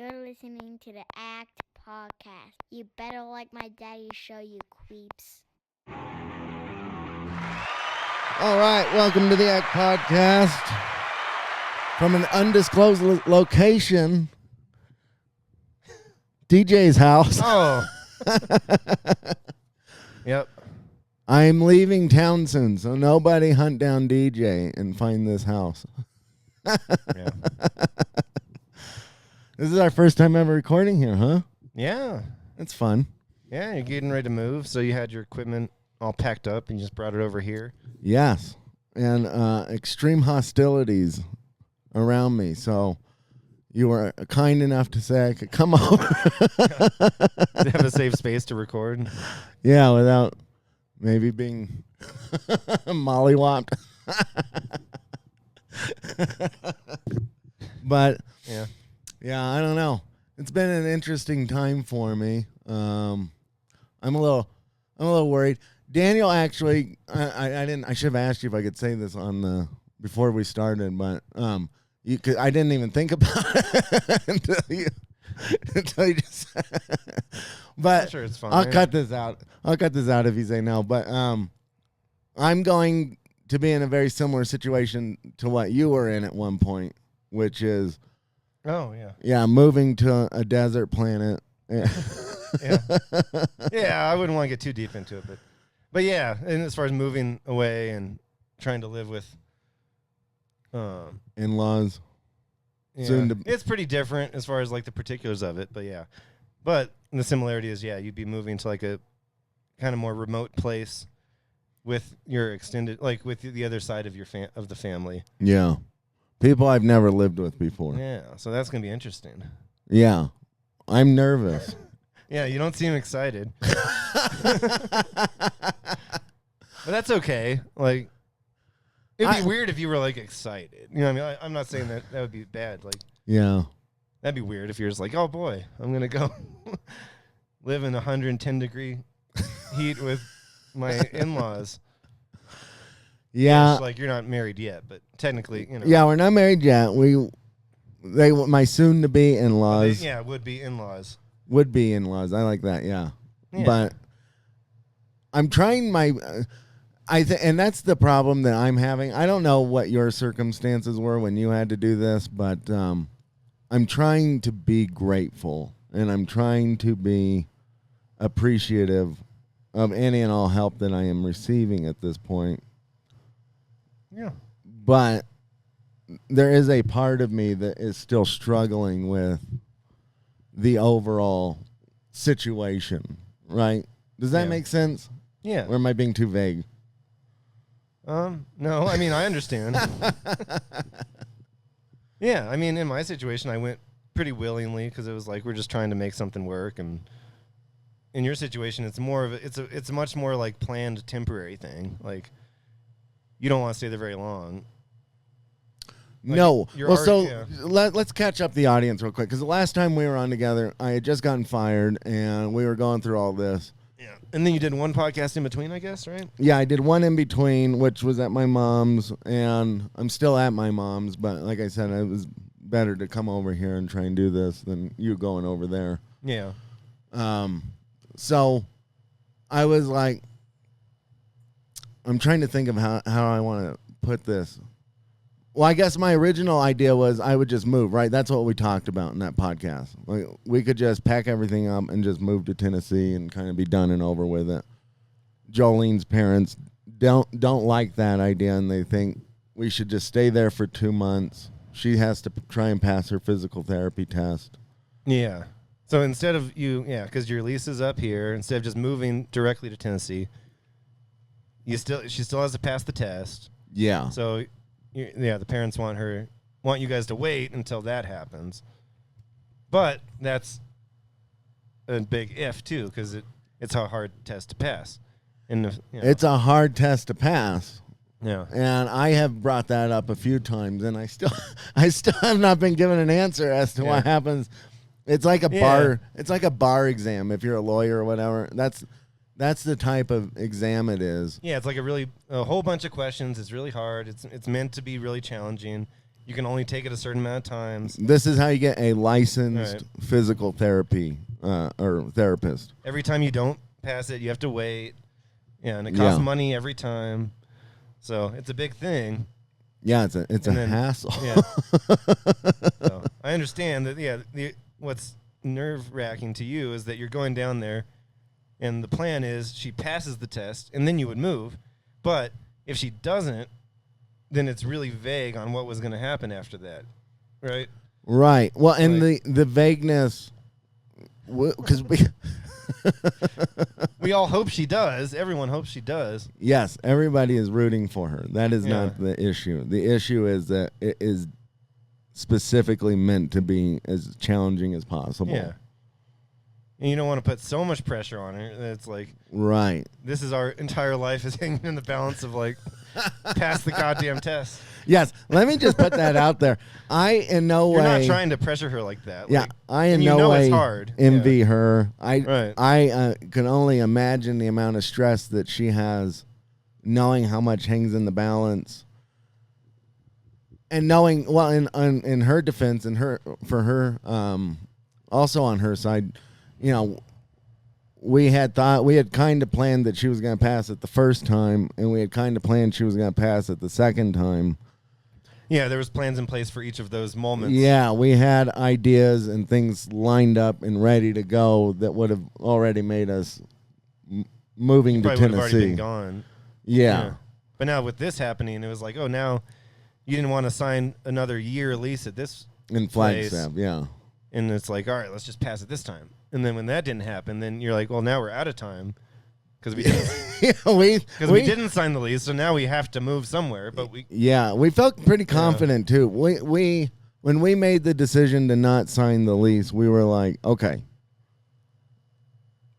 You're listening to the A.C.T podcast. You better like my daddy's show, you creeps. All right, welcome to the A.C.T podcast from an undisclosed location, DJ's house. Oh. Yep. I'm leaving town soon, so nobody hunt down DJ and find this house. Yeah. This is our first time ever recording here, huh? Yeah. It's fun. Yeah, you're getting ready to move, so you had your equipment all packed up and you just brought it over here. Yes, and extreme hostilities around me, so you were kind enough to say I could come over. To have a safe space to record. Yeah, without maybe being mollywopped. But yeah, I don't know. It's been an interesting time for me. I'm a little worried. Daniel, actually, I should have asked you if I could say this on the before we started, but I didn't even think about it until you just. But I'm sure it's fine. I'll cut this out. I'll cut this out if you say no. But I'm going to be in a very similar situation to what you were in at one point, which is. Oh, yeah. Moving to a desert planet. Yeah. Yeah, I wouldn't want to get too deep into it, but yeah, and as far as moving away and trying to live with In-laws. Yeah, it's pretty different as far as like the particulars of it, but yeah. But the similarity is, you'd be moving to like a kind of more remote place with your extended, like with the other side of your of the family. Yeah. People I've never lived with before. Yeah, so that's going to be interesting. Yeah. I'm nervous. Yeah, you don't seem excited. But that's okay. Like, it'd be weird if you were, like, excited. You know what I mean? I'm not saying that would be bad. Like, yeah. That'd be weird if you're just like, oh, boy, I'm going to go live in 110-degree heat with my in-laws. Yeah. Like, you're not married yet, but technically, you know. Yeah, we're not married yet. My soon-to-be in-laws. Would-be in-laws. Would-be in-laws. I like that, yeah. But I'm trying my... and that's the problem that I'm having. I don't know what your circumstances were when you had to do this, but I'm trying to be grateful, and I'm trying to be appreciative of any and all help that I am receiving at this point. Yeah. But there is a part of me that is still struggling with the overall situation, right? Does that make sense? Yeah. Or am I being too vague? No, I mean, I understand. Yeah, I mean, in my situation, I went pretty willingly because it was like we're just trying to make something work, and in your situation, it's more of it's a much more like planned temporary thing. Like, you don't want to stay there very long. Like, no. Well, let's catch up the audience real quick, because the last time we were on together, I had just gotten fired, and we were going through all this. Yeah. And then you did one podcast in between, I guess, right? Yeah, I did one in between, which was at my mom's, and I'm still at my mom's, but like I said, it was better to come over here and try and do this than you going over there. Yeah. So I was like, I'm trying to think of how I want to put this. Well, I guess my original idea was I would just move, right? That's what we talked about in that podcast. Like, we could just pack everything up and just move to Tennessee and kind of be done and over with it. Jolene's parents don't like that idea, and they think we should just stay there for 2 months. She has to try and pass her physical therapy test. Yeah. So instead of because your lease is up here, instead of just moving directly to Tennessee, she still has to pass the test. Yeah. So, the parents want you guys to wait until that happens. But that's a big if too, because it's a hard test to pass. And it's a hard test to pass. Yeah. And I have brought that up a few times, and I still have not been given an answer as to what happens. It's like a bar. It's like a bar exam. If you're a lawyer or whatever, that's the type of exam it is. Yeah, it's like a whole bunch of questions. It's really hard. It's meant to be really challenging. You can only take it a certain amount of times. This is how you get a licensed Right. physical therapy or therapist. Every time you don't pass it, you have to wait. Yeah, and it costs Yeah. money every time. So it's a big thing. Yeah, it's a And then- hassle. Yeah. So I understand that. Yeah, what's nerve-wracking to you is that you're going down there, and the plan is she passes the test, and then you would move. But if she doesn't, then it's really vague on what was going to happen after that, right? Right. Well, and Like- the vagueness, because we. We all hope she does. Everyone hopes she does. Yes, everybody is rooting for her. That is Yeah. not the issue. The issue is that it is specifically meant to be as challenging as possible. Yeah. And you don't want to put so much pressure on her that it's like, Right. this is our entire life is hanging in the balance of like, pass the goddamn test. Yes. Let me just put that out there. I in no You're way. not trying to pressure her like that. Yeah, Like, I in and you no know way it's hard. envy Yeah. her. Right. I can only imagine the amount of stress that she has, knowing how much hangs in the balance, and knowing well in her defense and for her also on her side, you know, we had kind of planned that she was going to pass it the first time, and we had kind of planned she was going to pass it the second time. Yeah, there was plans in place for each of those moments. Yeah, we had ideas and things lined up and ready to go that would have already made us moving to Probably would have already Tennessee. been gone. Yeah. But now with this happening, it was like, oh, now you didn't want to sign another year lease at this, In Flagstaff, yeah. and it's like, all right, let's just pass it this time. And then when that didn't happen, then you're like, well, now we're out of time because we didn't, we didn't sign the lease, so now we have to move somewhere. But we felt pretty confident too. We when we made the decision to not sign the lease, we were like, okay,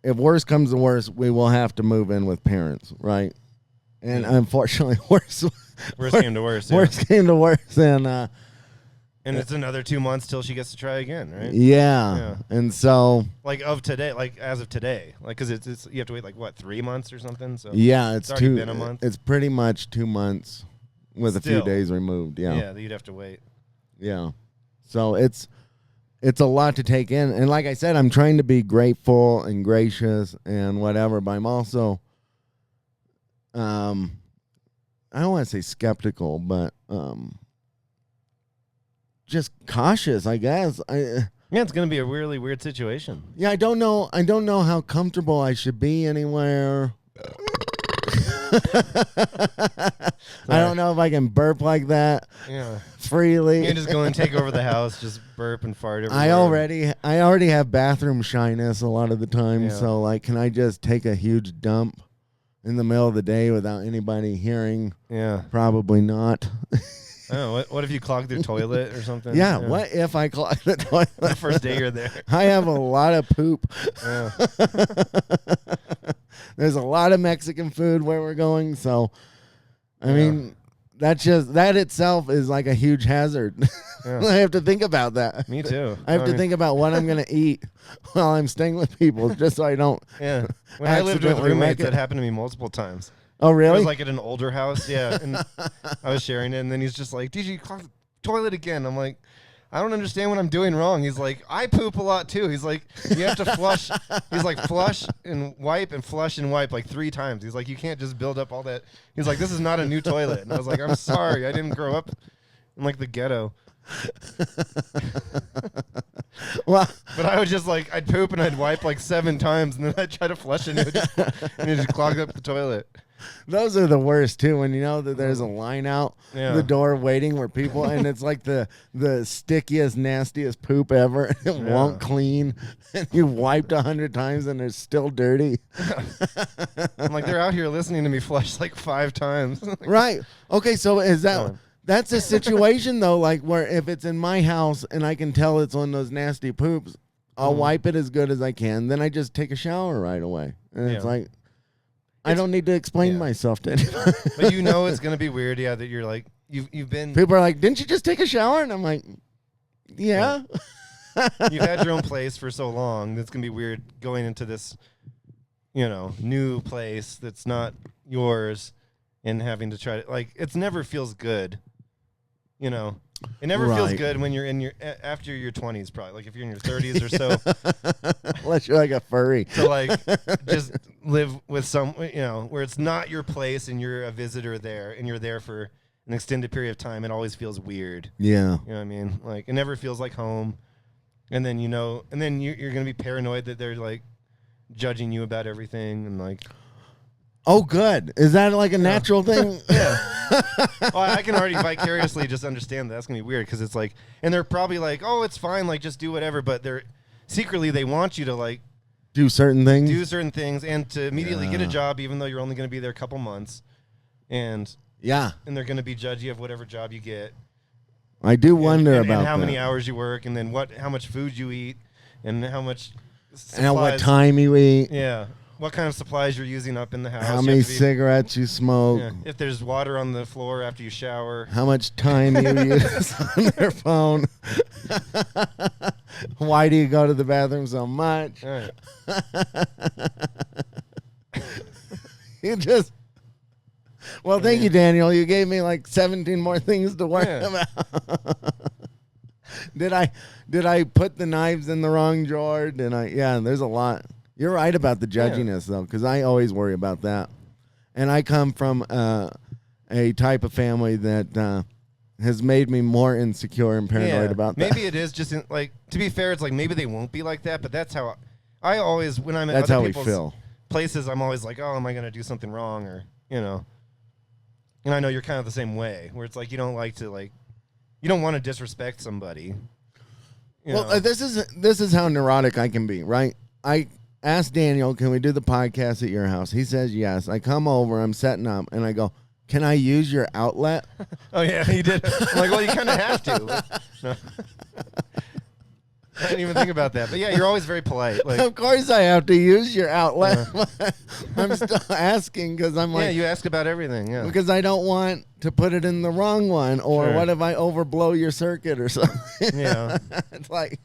if worse comes to worse, we will have to move in with parents, right? And unfortunately, worse came to worse. Yeah. Worse came to worse, And it's another 2 months till she gets to try again, right? yeah. And so Like of today, like as of today, like because it's you have to wait like what 3 months or something. So yeah, it's already two. been a month. It's pretty much 2 months with a few Still. days removed. yeah, that you'd have to wait. Yeah. So it's a lot to take in. And like I said, I'm trying to be grateful and gracious and whatever, but I'm also I don't want to say skeptical, but just cautious, I guess. Yeah, it's gonna be a really weird situation. I don't know how comfortable I should be anywhere. I don't know if I can burp like that Yeah, freely. you can just go and take over the house, just burp and fart everywhere. I already have bathroom shyness a lot of the time, Yeah. so like, can I just take a huge dump in the middle of the day without anybody hearing? Yeah. Probably not. Oh, what if you clogged their toilet or something? Yeah, what if I clog the toilet? The first day you're there. I have a lot of poop. Yeah. There's a lot of Mexican food where we're going, so I mean, that itself is like a huge hazard. Yeah. I have to think about that. Me too. I have to think about what I'm going to eat while I'm staying with people, just so I don't. Yeah. When I lived with accidentally roommates, wreck it. that happened to me multiple times. Oh, I really? was like at an older house, yeah, and I was sharing it, and then he's just like, "DJ, you clogged the toilet again." I'm like, "I don't understand what I'm doing wrong." He's like, "I poop a lot too." He's like, "You have to flush." He's like, "Flush and wipe and flush and wipe like 3 times." He's like, "You can't just build up all that." He's like, "This is not a new toilet." And I was like, "I'm sorry, I didn't grow up in like the ghetto." Well, But I was just like, I'd poop and I'd wipe like 7 times, and then I'd try to flush it, and it just clogged up the toilet. those are the worst too. When you know that there's a line out Yeah. the door waiting where people, and it's like the stickiest, nastiest poop ever. It Yeah. won't clean, and you wiped 100 times, and it's still dirty. I'm like, they're out here listening to me flush like 5 times. Right. Okay. So is that? Yeah. That's a situation though, like where if it's in my house and I can tell it's one of those nasty poops, I'll wipe it as good as I can. Then I just take a shower right away, and it's Yeah. like I don't need to explain yeah. myself to anybody. But you know it's gonna be weird, yeah. That you're like you've been People are like, "Didn't you just take a shower?" And I'm like, "Yeah." you've had your own place for so long. That's gonna be weird going into this, new place that's not yours, and having to try to like it never feels good, It never feels Right. good when you're in your after your 20s, probably. Like if you're in your 30s or so, Unless you're like a furry. to like just live with some, where it's not your place and you're a visitor there and you're there for an extended period of time. It always feels weird. Yeah. You know what I mean? Like it never feels like home. And then you're gonna be paranoid that they're like judging you about everything and like. Oh, good. Is that like a natural thing? Yeah. Well, I can already vicariously just understand that's gonna be weird because it's like, and they're probably like, oh, it's fine, like just do whatever, but they're secretly they want you to like Do certain things. do certain things and to immediately get a job, even though you're only gonna be there a couple months, and Yeah. they're gonna be judgy of whatever job you get. I do wonder and about how that. many hours you work, and then how much food you eat, and how much And at what supplies- time you eat. Yeah. What kind of supplies you're using up in the house? How You many have to be- cigarettes you smoke. Yeah. If there's water on the floor after you shower. How much time you use on their phone. Why do you go to the bathroom so much? All right. You just. Well, thank you, Daniel. You gave me like 17 more things to worry Yeah. about. Did I put the knives in the wrong drawer? Yeah, there's a lot. You're right about the judginess, though, because I always worry about that. And I come from a type of family that has made me more insecure and paranoid about that. Maybe it is just like, to be fair, it's like maybe they won't be like that, but that's how I always, when I'm at That's other how we people's feel. places, I'm always like, oh, am I going to do something wrong? Or, and I know you're kind of the same way, where it's like you don't like to, like, you don't want to disrespect somebody. You know? This is how neurotic I can be, right? I asked Daniel, can we do the podcast at your house? He says yes. I come over, I'm setting up, and I go, can I use your outlet? Oh, yeah, you did. I'm like, well, you kind of have to. No. I didn't even think about that. But, yeah, you're always very polite. Like, Of course I have to use your outlet. I'm still asking because I'm like, yeah, you ask about everything, yeah. because I don't want to put it in the wrong one, or Sure. what if I overblow your circuit or something? Yeah. It's like,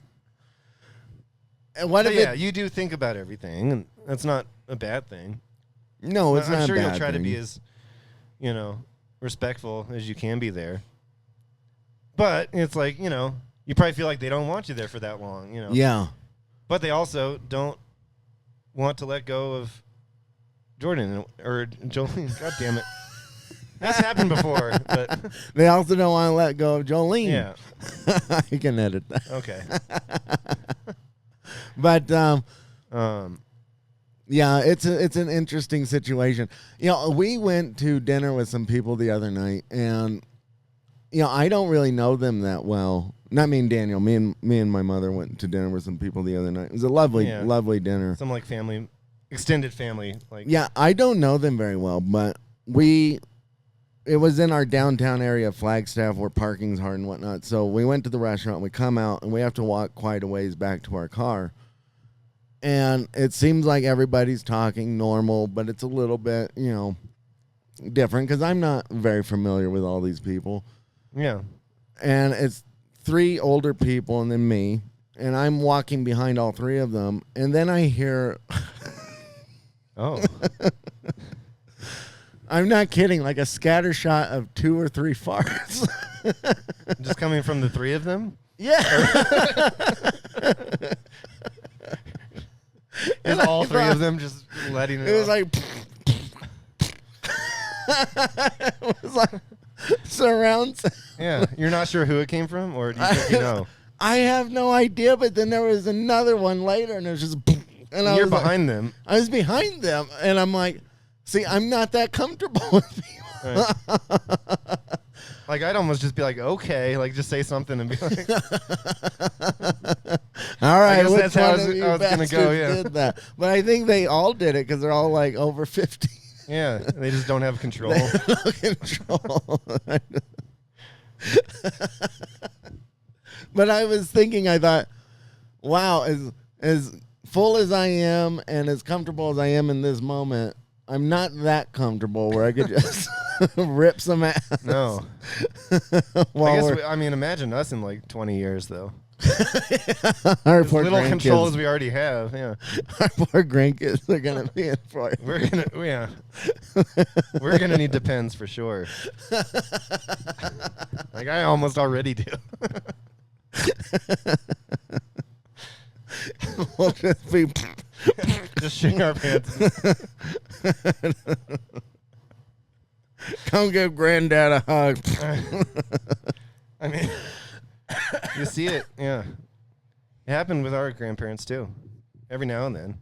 and what But if yeah, it? you do think about everything, and that's not a bad thing. No, it's I'm not a sure bad you'll try to thing. be as, respectful as you can be there. But it's like, you probably feel like they don't want you there for that long, Yeah. But they also don't want to let go of Jordan or Jolene. God damn it. That's happened before, but They also don't want to let go of Jolene. yeah. I can edit that. Okay. But Um, yeah, it's an interesting situation. We went to dinner with some people the other night, and I don't really know them that well. Not me and Daniel. Me and my mother went to dinner with some people the other night. It was a lovely, Yeah. lovely dinner. some like family, extended family, like Yeah, I don't know them very well, but it was in our downtown area of Flagstaff where parking's hard and whatnot. So we went to the restaurant, we come out, and we have to walk quite a ways back to our car. And it seems like everybody's talking normal, but it's a little bit, different because I'm not very familiar with all these people. yeah. And it's 3 older people and then me. And I'm walking behind all 3 of them. And then I hear, Oh, I'm not kidding, like a scatter shot of 2 or 3 farts. just coming from the 3 of them. Yeah. Is all 3 of them just letting it? It was off? like, it was like surround sound. Yeah, you're not sure who it came from, or do you think you know? I have no idea, but then there was another one later, and it was just, and I You're was like- behind them. I was behind them, and I'm like, see, I'm not that comfortable with people. Right. Like I'd almost just be like, okay, like just say something and be like, All right, guess which that's how one I was of you gonna go, bastards yeah. did that? But I think they all did it because they're all like over 50. yeah, they just don't have control. No control. But I was thinking, I thought, wow, as full as I am and as comfortable as I am in this moment, I'm not that comfortable where I could just rip some ass. No, while I guess we're- imagine us in like 20 years though. Our As poor little control as grandkids. we already have. Yeah. Our poor grandkids are gonna be in for it. We're gonna need Depends for sure. Like I almost already do. We'll just be. Just shitting our pants. Come give granddad a hug. I mean, you see it. Yeah. It happened with our grandparents too. Every now and then.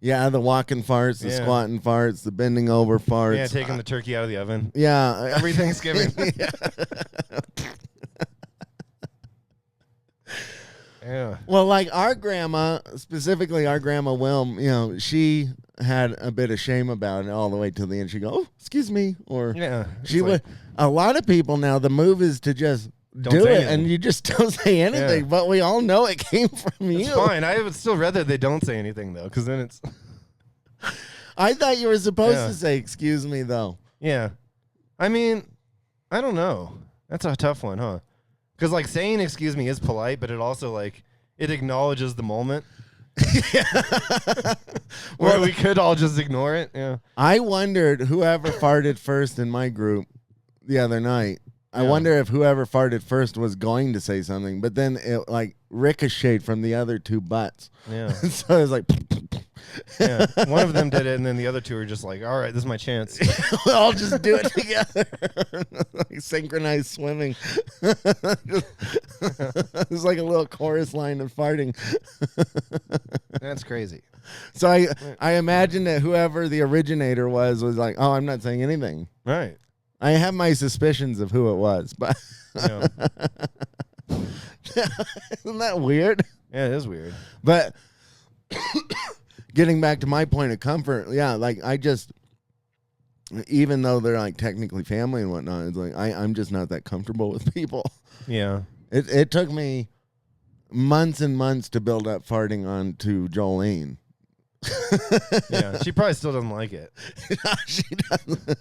Yeah, the walking farts, the squatting farts, the bending over farts. Yeah, taking the turkey out of the oven. Yeah. Every Thanksgiving. Yeah. Well, like our grandma, specifically our grandma Wilm, you know, she had a bit of shame about it all the way till the end. She'd go, "Oh, excuse me," or Yeah. she would. A lot of people now, the move is to just do it, and you just don't say anything. Yeah. But we all know it came from you. It's fine. I would still rather they don't say anything though, because then it's. I thought you were supposed to say "excuse me," though. Yeah. I mean, I don't know. That's a tough one, huh? Because like saying "excuse me" is polite, but it also like it acknowledges the moment. Where we could all just ignore it. Yeah. I wondered whoever farted first in my group the other night. I wonder if whoever farted first was going to say something, but then it like ricocheted from the other two butts. Yeah. So it was like, Yeah. One of them did it, and then the other two were just like, "All right, this is my chance." we'll all just do it together, like synchronized swimming. It's like a little chorus line of farting. That's crazy. So I imagine that whoever the originator was like, "Oh, I'm not saying anything." Right. I have my suspicions of who it was, but Yeah. isn't that weird? Yeah, it is weird. But getting back to my point of comfort, yeah, like I just, even though they're like technically family and whatnot, it's like I'm just not that comfortable with people. Yeah. It took me months and months to build up farting onto Jolene. Yeah. She probably still doesn't like it. She doesn't.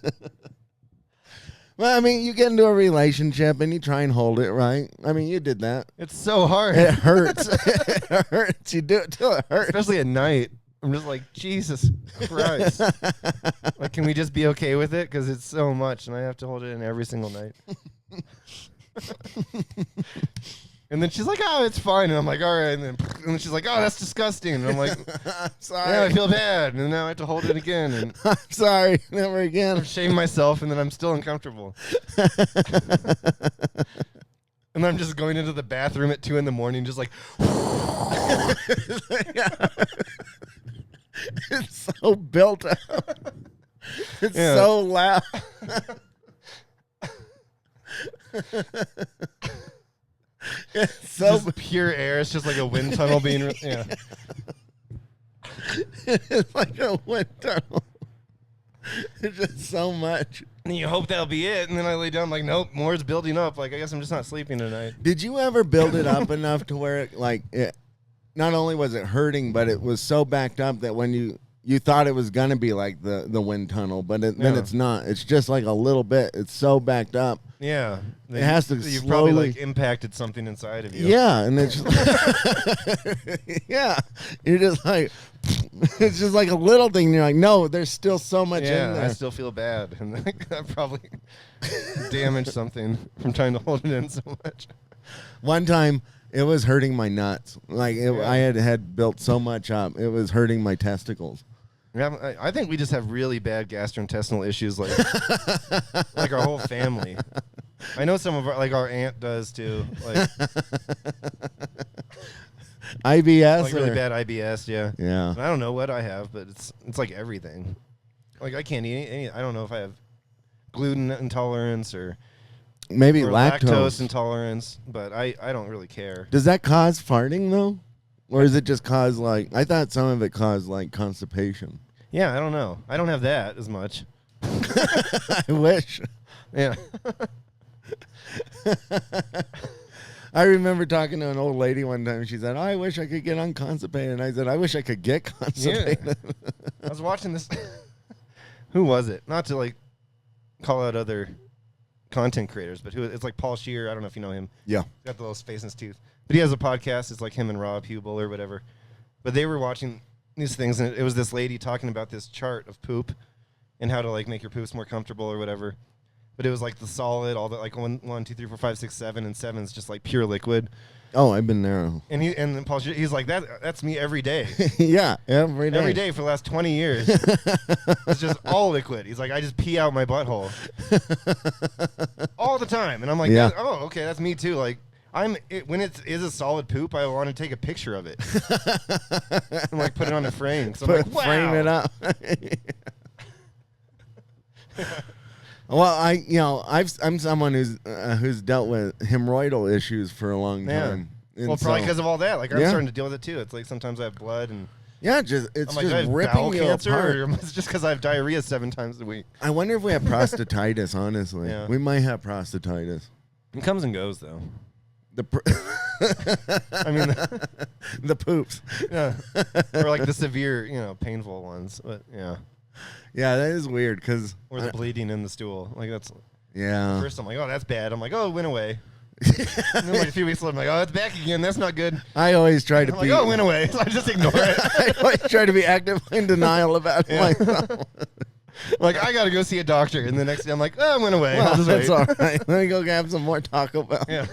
Well, I mean, you get into a relationship and you try and hold it, right? I mean, you did that. It's so hard. It hurts. It hurts. You do it till it hurts. Especially at night. I'm just like, Jesus Christ. Like, can we just be okay with it? Because it's so much, and I have to hold it in every single night. And then she's like, "Oh, it's fine." And I'm like, "All right." And then she's like, "Oh, that's disgusting." And I'm like, Sorry. "Yeah, I feel bad." And now I have to hold it again. And I'm sorry. Never again. I'm shaming myself, and then I'm still uncomfortable. And I'm just going into the bathroom at 2 a.m, just like, It's so built up. It's so loud. It's so just pure air. It's just like a wind tunnel being, yeah. It's like a wind tunnel. It's just so much. And you hope that'll be it. And then I lay down, I'm like, nope, more is building up. Like, I guess I'm just not sleeping tonight. Did you ever build it up enough to where it not only was it hurting, but it was so backed up that when you thought it was gonna be like the wind tunnel, but then it's not. It's just like a little bit. It's so backed up. Yeah, It has to You've slowly probably like impacted something inside of you. Yeah, and it's yeah. You're just like it's just like a little thing. And you're like, no, there's still so much in there. I still feel bad, and I probably damaged something from trying to hold it in so much. One time, it was hurting my nuts. Like I had built so much up, it was hurting my testicles. I think we just have really bad gastrointestinal issues, like our whole family. I know some of our aunt does too, like IBS, like really bad IBS. Yeah. Yeah. And I don't know what I have, but it's like everything. Like I can't eat any. I don't know if I have gluten intolerance or maybe or lactose intolerance, but I don't really care. Does that cause farting though, or is it just cause like I thought some of it caused like constipation? Yeah, I don't know. I don't have that as much. I wish. Yeah. I remember talking to an old lady one time. She said, I wish I could get unconstipated. And I said, I wish I could get constipated. Yeah. I was watching this. Who was it? Not to like call out other content creators, but it's like Paul Scheer. I don't know if you know him. Yeah. He's got the little space in his tooth. But he has a podcast. It's like him and Rob Hubel or whatever. But they were watching these things, and it was this lady talking about this chart of poop and how to like make your poops more comfortable or whatever. But it was like the solid, all the like 1, 2, 3, 4, 5, 6, 7, and 7's just like pure liquid. Oh, I've been there. And then Paul, he's like that's me every day. Yeah, every day. Every day for the last 20 years. It's just all liquid. He's like, I just pee out my butthole all the time. And I'm like, Yeah. oh, okay, that's me too. Like, when it is a solid poop, I want to take a picture of it and like put it on a frame. So I'm like, wow. Frame it up. Well, I'm someone who's dealt with hemorrhoidal issues for a long time. And Well, probably because of all that. Like, I'm Yeah. starting to deal with it too. It's like sometimes I have blood and yeah, it's I'm like, just do I have ripping bowel you cancer, apart. or it's just because I have diarrhea 7 times a week. I wonder if we have prostatitis. Honestly, Yeah. we might have prostatitis. It comes and goes though. I mean, The poops. yeah, or like the severe, painful ones. But yeah, Yeah, that is weird because or the bleeding in the stool. Like that's yeah. first I'm like, oh, that's bad. I'm like, oh, it went away. And then like a few weeks later, I'm like, oh, it's back again. That's not good. I always try to I'm be. like, oh, it went away. So I just ignore it. I always try to be actively in denial about Yeah. myself. Like, I got to go see a doctor. And the next day I'm like, oh, it went away. Well, I'll just that's wait. all right. Let me go have some more Taco Bell. Yeah.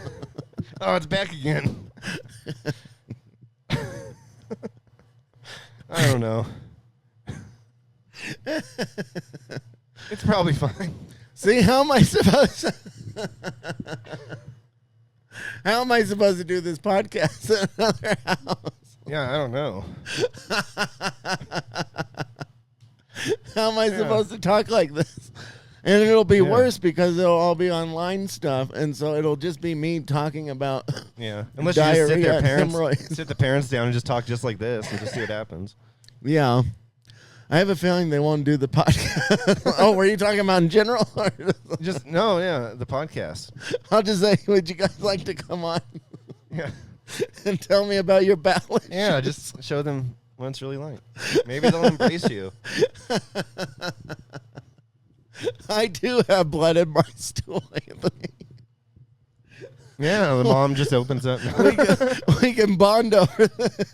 Oh, it's back again. I don't know. It's probably fine. See, how am I supposed to? How am I supposed to do this podcast in another house? Yeah, I don't know. How am I supposed to talk like this? And it'll be Yeah. worse because it'll all be online stuff, and so it'll just be me talking about Yeah. Unless you just sit diarrhea their and parents, hemorrhoids. sit the parents down and just talk just like this and just see what happens. Yeah. I have a feeling they won't do the podcast. Oh, were you talking about in general? Or Just no, yeah, the podcast. I'll just say, would you guys like to come on Yeah. and tell me about your bowel issues? Yeah, just show them what it's really like. Maybe they'll embrace you. I do have blood in my stool, Anthony. Yeah, the mom just opens up. We can bond over this.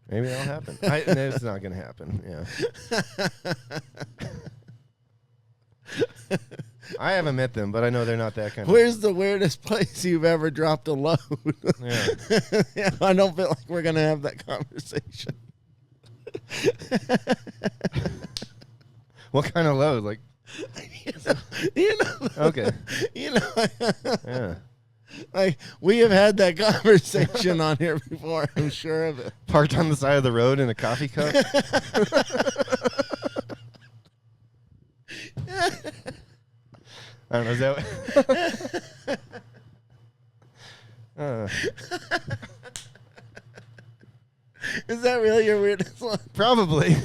Maybe that'll happen. It's not going to happen. Yeah. I haven't met them, but I know they're not that kind of. Where's the weirdest place you've ever dropped a load? Yeah. Yeah, I don't feel like we're going to have that conversation. What kind of load? Like, You know, okay. you know, Yeah. like we have had that conversation on here before. I'm sure of it. Parked on the side of the road in a coffee cup. I don't know. Is that Is that really your weirdest one? probably.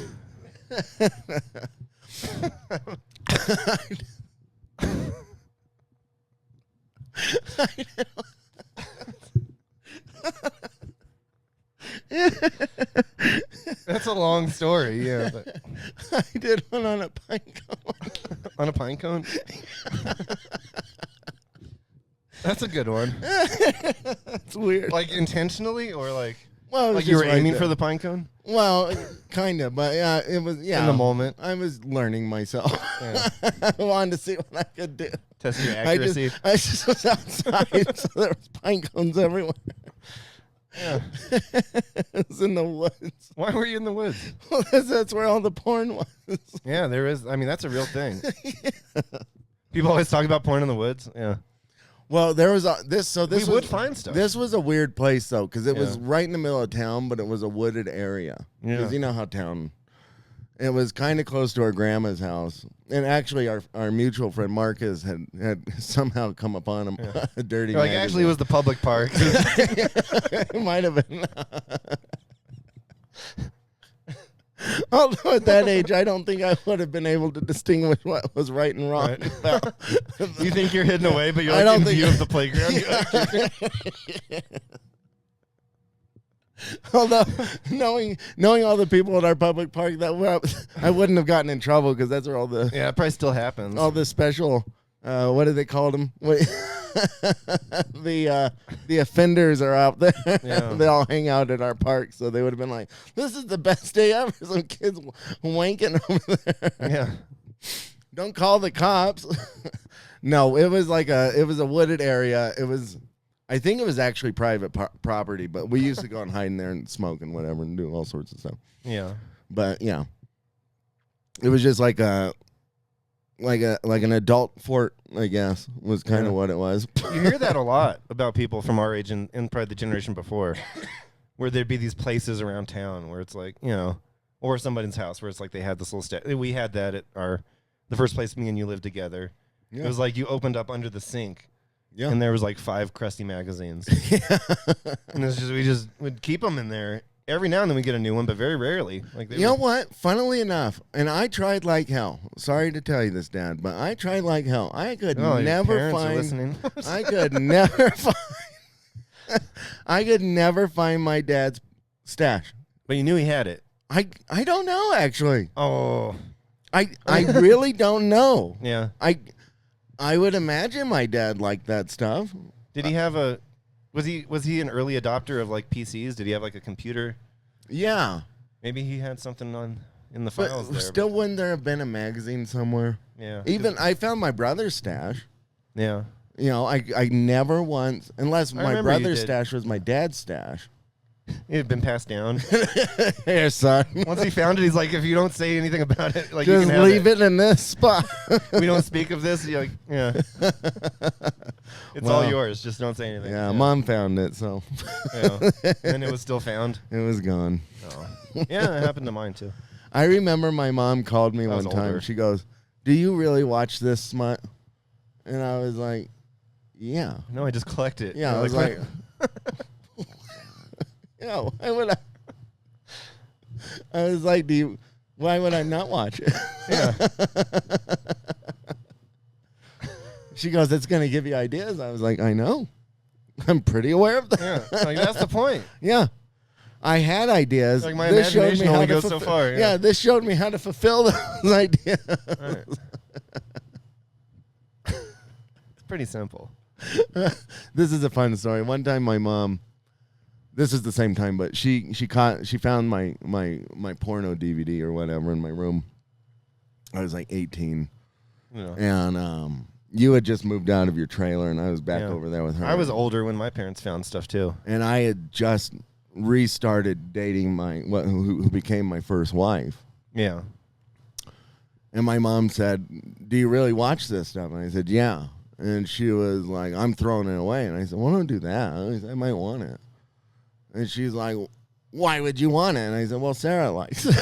That's a long story, yeah. But I did one on a pine cone. on a pine cone? That's a good one. That's weird. Like intentionally or like Well, it was like you were just right aiming there. for the pine cone? Well, kind of, but yeah, it was In the moment. I was learning myself. Yeah. I wanted to see what I could do. Test your I accuracy. just was outside, so there was pine cones everywhere. Yeah. It was in the woods. Why were you in the woods? Well, that's where all the porn was. Yeah, there is. I mean, that's a real thing. People always talk about porn in the woods. Yeah. Well, there was this. So this We was, would find stuff. This was a weird place though, because it was Yeah. right in the middle of town, but it was a wooded area. Yeah. Because you know how town. It was kind of close to our grandma's house, and actually, our mutual friend Marcus had somehow come upon a dirty. Like, actually, it was the public park. It might have been. Although at that age, I don't think I would have been able to distinguish what was right and wrong. Right. about- You think you're hidden away, but you're I like don't in think- view of the playground. You're like, Although knowing all the people at our public park, I wouldn't have gotten in trouble because that's where all the yeah, it probably still happens. special. What do they call them? Wait, the offenders are out there. Yeah. They all hang out at our park, so they would have been like, "This is the best day ever." Some kids wanking over there. Yeah. Don't call the cops. No, it was a wooded area. I think it was actually private property, but we used to go and hide in there and smoke and whatever and do all sorts of stuff. Yeah. But yeah, it was just like an adult fort, I guess, was kind of what it was. You hear that a lot about people from our age and probably the generation before, where there'd be these places around town where it's like, or somebody's house where it's like they had this little we had that at the first place me and you lived together. Yeah. It was like you opened up under the sink. Yeah. And there was like 5 crusty magazines. And we just would keep them in there. Every now and then we get a new one, but very rarely. Like you know what? Funnily enough, and I tried like hell. Sorry to tell you this, Dad, but I tried like hell. I could never find. I could never find. I could never find my dad's stash. But you knew he had it. I don't know actually. Oh. I really don't know. Yeah. I would imagine my dad liked that stuff. Did he have was he an early adopter of like PCs? Did he have like a computer? Yeah. Maybe he had something in the files But there. still, wouldn't there have been a magazine somewhere? Yeah. Even I found my brother's stash. Yeah. I never once, unless my remember you brother's did. stash was my dad's stash. It had been passed down. Here, son. Once he found it, he's like, if you don't say anything about it, like Just you can have leave it in this spot. We don't speak of this. You're like, yeah. It's all yours. Just don't say anything. Yeah, Mom found it, so Yeah. And it was still found. it was gone. Oh. Yeah, it happened to mine too. I remember my mom called me I one was time. older. She goes, "Do you really watch this smut?" And I was like, "Yeah." No, I just collect it. Yeah, You're I was like, "Yeah, why would I?" I was like, why would I not watch it? yeah. She goes, "It's going to give you ideas." I was like, "I know. I'm pretty aware of that." Yeah. Like, that's the point. Yeah. I had ideas. Like, my This showed imagination me how only to goes so far, yeah. This showed me how to fulfill those ideas. Right. It's pretty simple. This is a fun story. One time my mom, this is the same time, but she found my porno DVD or whatever in my room. I was like 18. Yeah. And you had just moved out of your trailer and I was back Yeah. over there with her. I was older when my parents found stuff too. And I had just restarted dating who became my first wife. Yeah. And my mom said, "Do you really watch this stuff?" And I said, "Yeah." And she was like, "I'm throwing it away." And I said, "Well, don't do that. I might want it." And she's like, "Why would you want it?" And I said, "Well, Sarah likes it."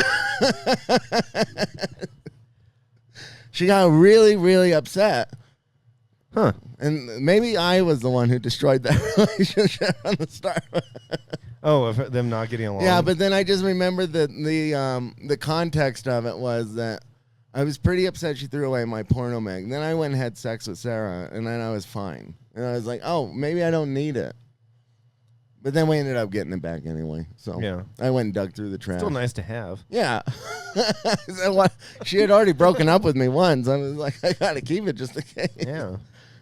She got really, really upset. Huh. And maybe I was the one who destroyed that relationship on the start. Oh, of them not getting along. Yeah, but then I just remembered that the context of it was that I was pretty upset she threw away my porno mag. Then I went and had sex with Sarah, and then I was fine. And I was like, oh, maybe I don't need it. But then we ended up getting it back anyway. So Yeah. I went and dug through the trash. Still nice to have. Yeah. She had already broken up with me once. I was like, I got to keep it just in case. Yeah.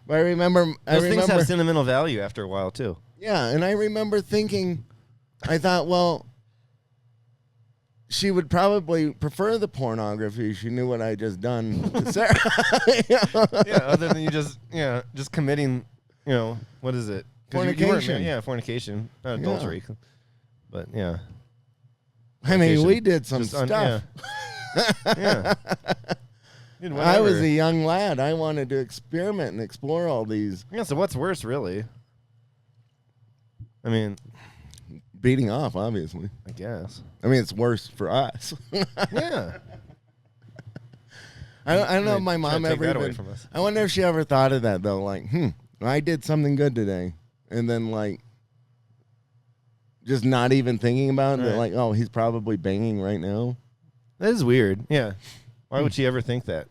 But I remember. Those things have sentimental value after a while too. Yeah, and I remember thinking, I thought, well, she would probably prefer the pornography. She knew what I just done to Sarah. Yeah, other than you just committing, what is it? 'Cause you weren't Fornication. married. Fornication, not adultery. But yeah. I mean, Fornication. we did some Just stuff. Yeah. Dude, I was whatever. a young lad. I wanted to experiment and explore all these. Yeah, so what's worse, really? I mean, Beating off, obviously. I guess. I mean, it's worse for us. Yeah. I don't know if my Try to mom take ever that away even, from us. I wonder if she ever thought of that, though. Like, I did something good today. And then, like, just not even thinking about it. Right. Like, oh, he's probably banging right now. That is weird. Yeah. Why would she ever think that?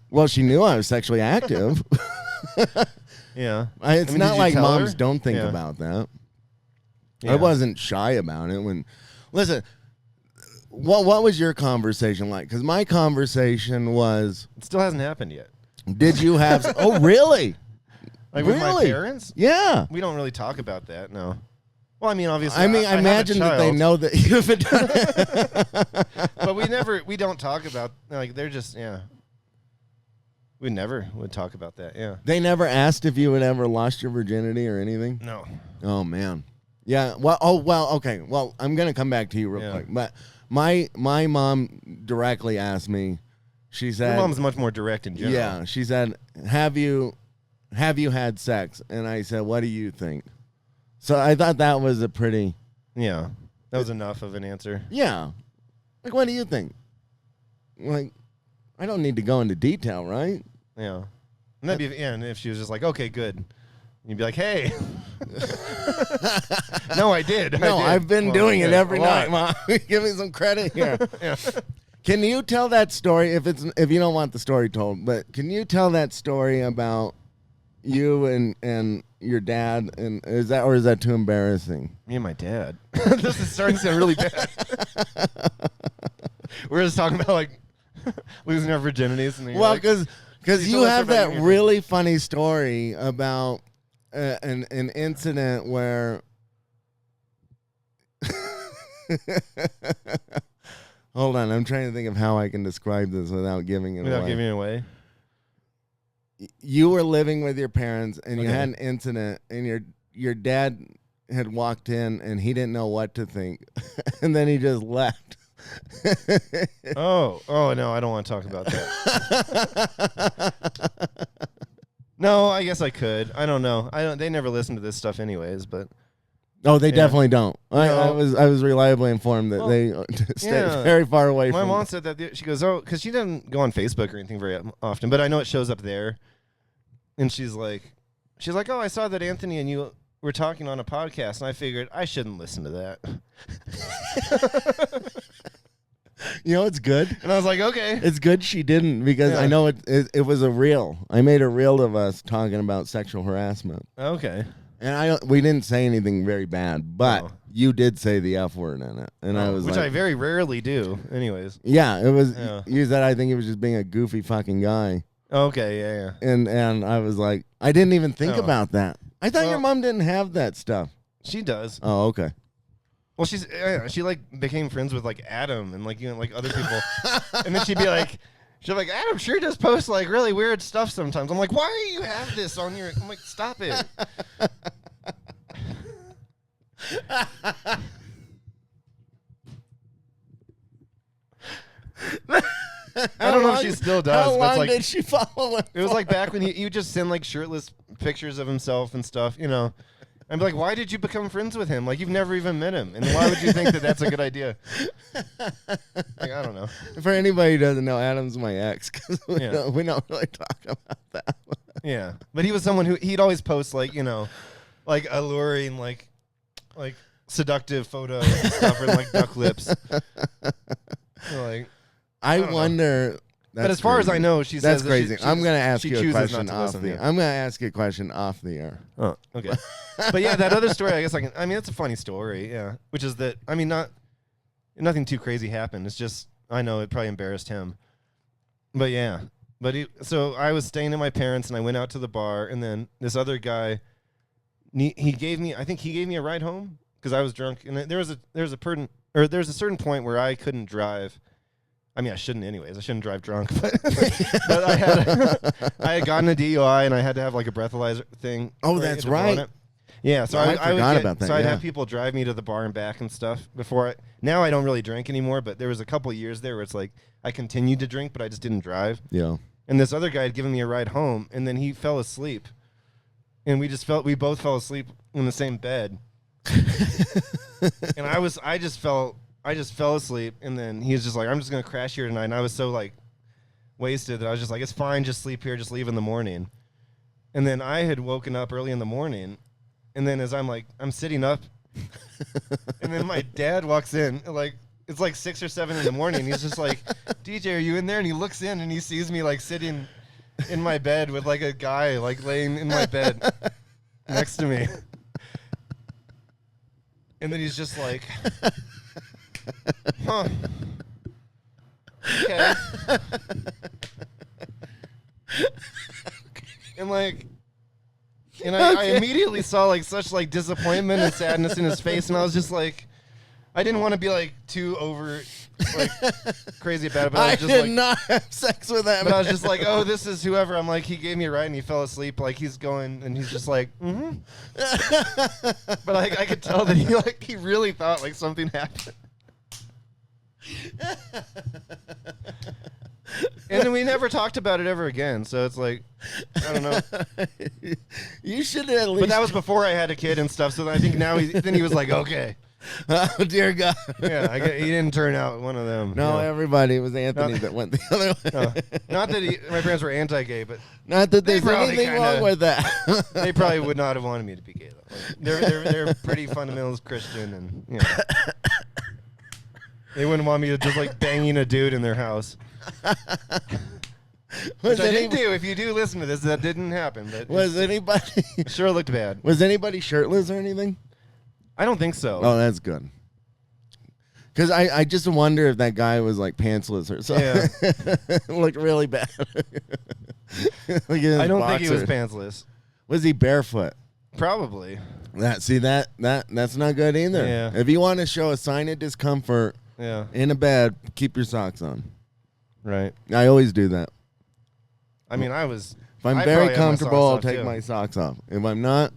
Well, she knew I was sexually active. Yeah. It's mean, not did you like tell moms her? don't think Yeah. about that. Yeah. I wasn't shy about it. Listen, what was your conversation like? Because my conversation was, It still hasn't happened yet. did you have? Oh, really? Like with my Really? parents? Yeah. We don't really talk about that, no. Well, I mean, obviously, I mean, I have a imagine that they child, know that you have but we don't talk about, like, they're just, yeah. We never would talk about that, yeah. They never asked if you had ever lost your virginity or anything? No. Oh, man. Yeah. Well, okay. Well, I'm going to come back to you real quick. But my mom directly asked me, she said... Your mom's much more direct in general. Yeah. She said, have you had sex? And I said, what do you think? So I thought that was a pretty... Yeah. That was enough of an answer. Yeah. Like, what do you think? Like, I don't need to go into detail, right? Yeah. And that'd be, yeah, and if she was just like, okay, good. You'd be like, hey. No, I did. No, I've been doing it every night, Mom. Give me some credit here. Yeah. Can you tell that story if you don't want the story told, but can you tell that story about you and your dad, and is that too embarrassing? Me and my dad. This is starting to sound really bad. We're just talking about like losing our virginities, and Well, because you have that everything. really funny story about an incident where. Hold on, I'm trying to think of how I can describe this without giving it Without away. giving it away. You were living with your parents, and you Okay. had an incident, and your dad had walked in, and he didn't know what to think, and then he just left. Oh no, I don't want to talk about that. No, I guess I could. I don't know. They never listen to this stuff anyways, but Oh, they definitely don't. I No. was reliably informed that Well, they stay yeah. very far away my from. mom said that she goes, oh, because she didn't go on Facebook or anything very often, but I know it shows up there. And she's like, oh, I saw that Anthony and you were talking on a podcast, and I figured I shouldn't listen to that. You know, it's good. And I was like, okay. It's good she didn't, because Yeah. I know it was a reel. I made a reel of us talking about sexual harassment, Okay. and we didn't say anything very bad, but Oh. you did say the F word in it, and I was which like, I very rarely do, anyways. yeah, it was. Yeah. You said I think he was just being a goofy fucking guy, Okay, yeah. and I was like, I didn't even think Oh. about that. I thought your Well- mom didn't have that stuff. She does. Oh, okay. Well, she like became friends with like Adam and like like other people, and then she'd be like, Adam sure does post like really weird stuff sometimes. I'm like, why do you have this on your? I'm like, stop it. I don't know if she still does. How but long it's like, did she follow him? it was like back when he would just send like shirtless pictures of himself and stuff, you know. I'm like, why did you become friends with him? Like, you've never even met him, and why would you think that that's a good idea? Like, I don't know. For anybody who doesn't know, Adam's my ex, because Yeah. we don't really talk about that. Yeah, but he was someone who he'd always post like, you know, like alluring, like seductive photos and stuff, or like duck lips. Like, I don't know. wonder. but as far as I know, she That's says crazy. That I'm going to ask she you a chooses question not to off listen the. to it. I'm going to ask you a question off the air. Oh, okay. But yeah, that other story, I guess I mean, it's a funny story. Yeah, which is that I mean, nothing too crazy happened. It's just I know it probably embarrassed him. But yeah, so I was staying at my parents, and I went out to the bar, and then this other guy, he gave me a ride home because I was drunk, and there was a certain point where I couldn't drive. I mean, I shouldn't anyways. I shouldn't drive drunk, but I had gotten a DUI, and I had to have like a breathalyzer thing. Oh, where I that's had to blow on right. it. Yeah, so I I would forgot get, about that, So I'd yeah. have people drive me to the bar and back and stuff before. Now I don't really drink anymore, but there was a couple years there where it's like I continued to drink, but I just didn't drive. Yeah. And this other guy had given me a ride home, and then he fell asleep, and we both fell asleep in the same bed. And I just fell asleep, and then he was just like, I'm just gonna crash here tonight. And I was so like wasted that I was just like, it's fine, just sleep here, just leave in the morning. And then I had woken up early in the morning, and then as I'm sitting up, and then my dad walks in, like it's like 6 or 7 in the morning. He's just like, DJ, are you in there? And he looks in, and he sees me like sitting in my bed with like a guy like laying in my bed next to me. And then he's just like, huh. Okay. And like, And I immediately saw like such like disappointment and sadness in his face, and I was just like, I didn't want to be like too over like crazy about it, but I was just did like, not have sex with that but I was man. just like, oh, this is whoever. I'm like, he gave me a ride and he fell asleep. Like he's going, and he's just like, but I could tell that he really thought like something happened. And then we never talked about it ever again. So it's like, I don't know. You should at least. But that was before I had a kid and stuff. So I think now then he was like, okay. Oh, dear God. Yeah, he didn't turn out one of them. No, yeah. everybody. It was Anthony that went the other way. Not that my parents were anti-gay, but Not that there's probably anything wrong with that. they probably would not have wanted me to be gay, though. Like, they're pretty fundamentalist Christian, and you know, they wouldn't want me to just like banging a dude in their house. Which I didn't do. If you do listen to this, that didn't happen. But was anybody? it sure looked bad. Was anybody shirtless or anything? I don't think so. Oh, that's good. Because I just wonder if that guy was like pantsless or something. Yeah. It looked really bad. I don't think he was pantsless. Was he barefoot? Probably. That's not good either. Yeah. If you want to show a sign of discomfort in a bed, keep your socks on. Right. I always do that. I mean, I was. If I'm I very probably had my comfortable, socks I'll off, take too. my socks off. If I'm not,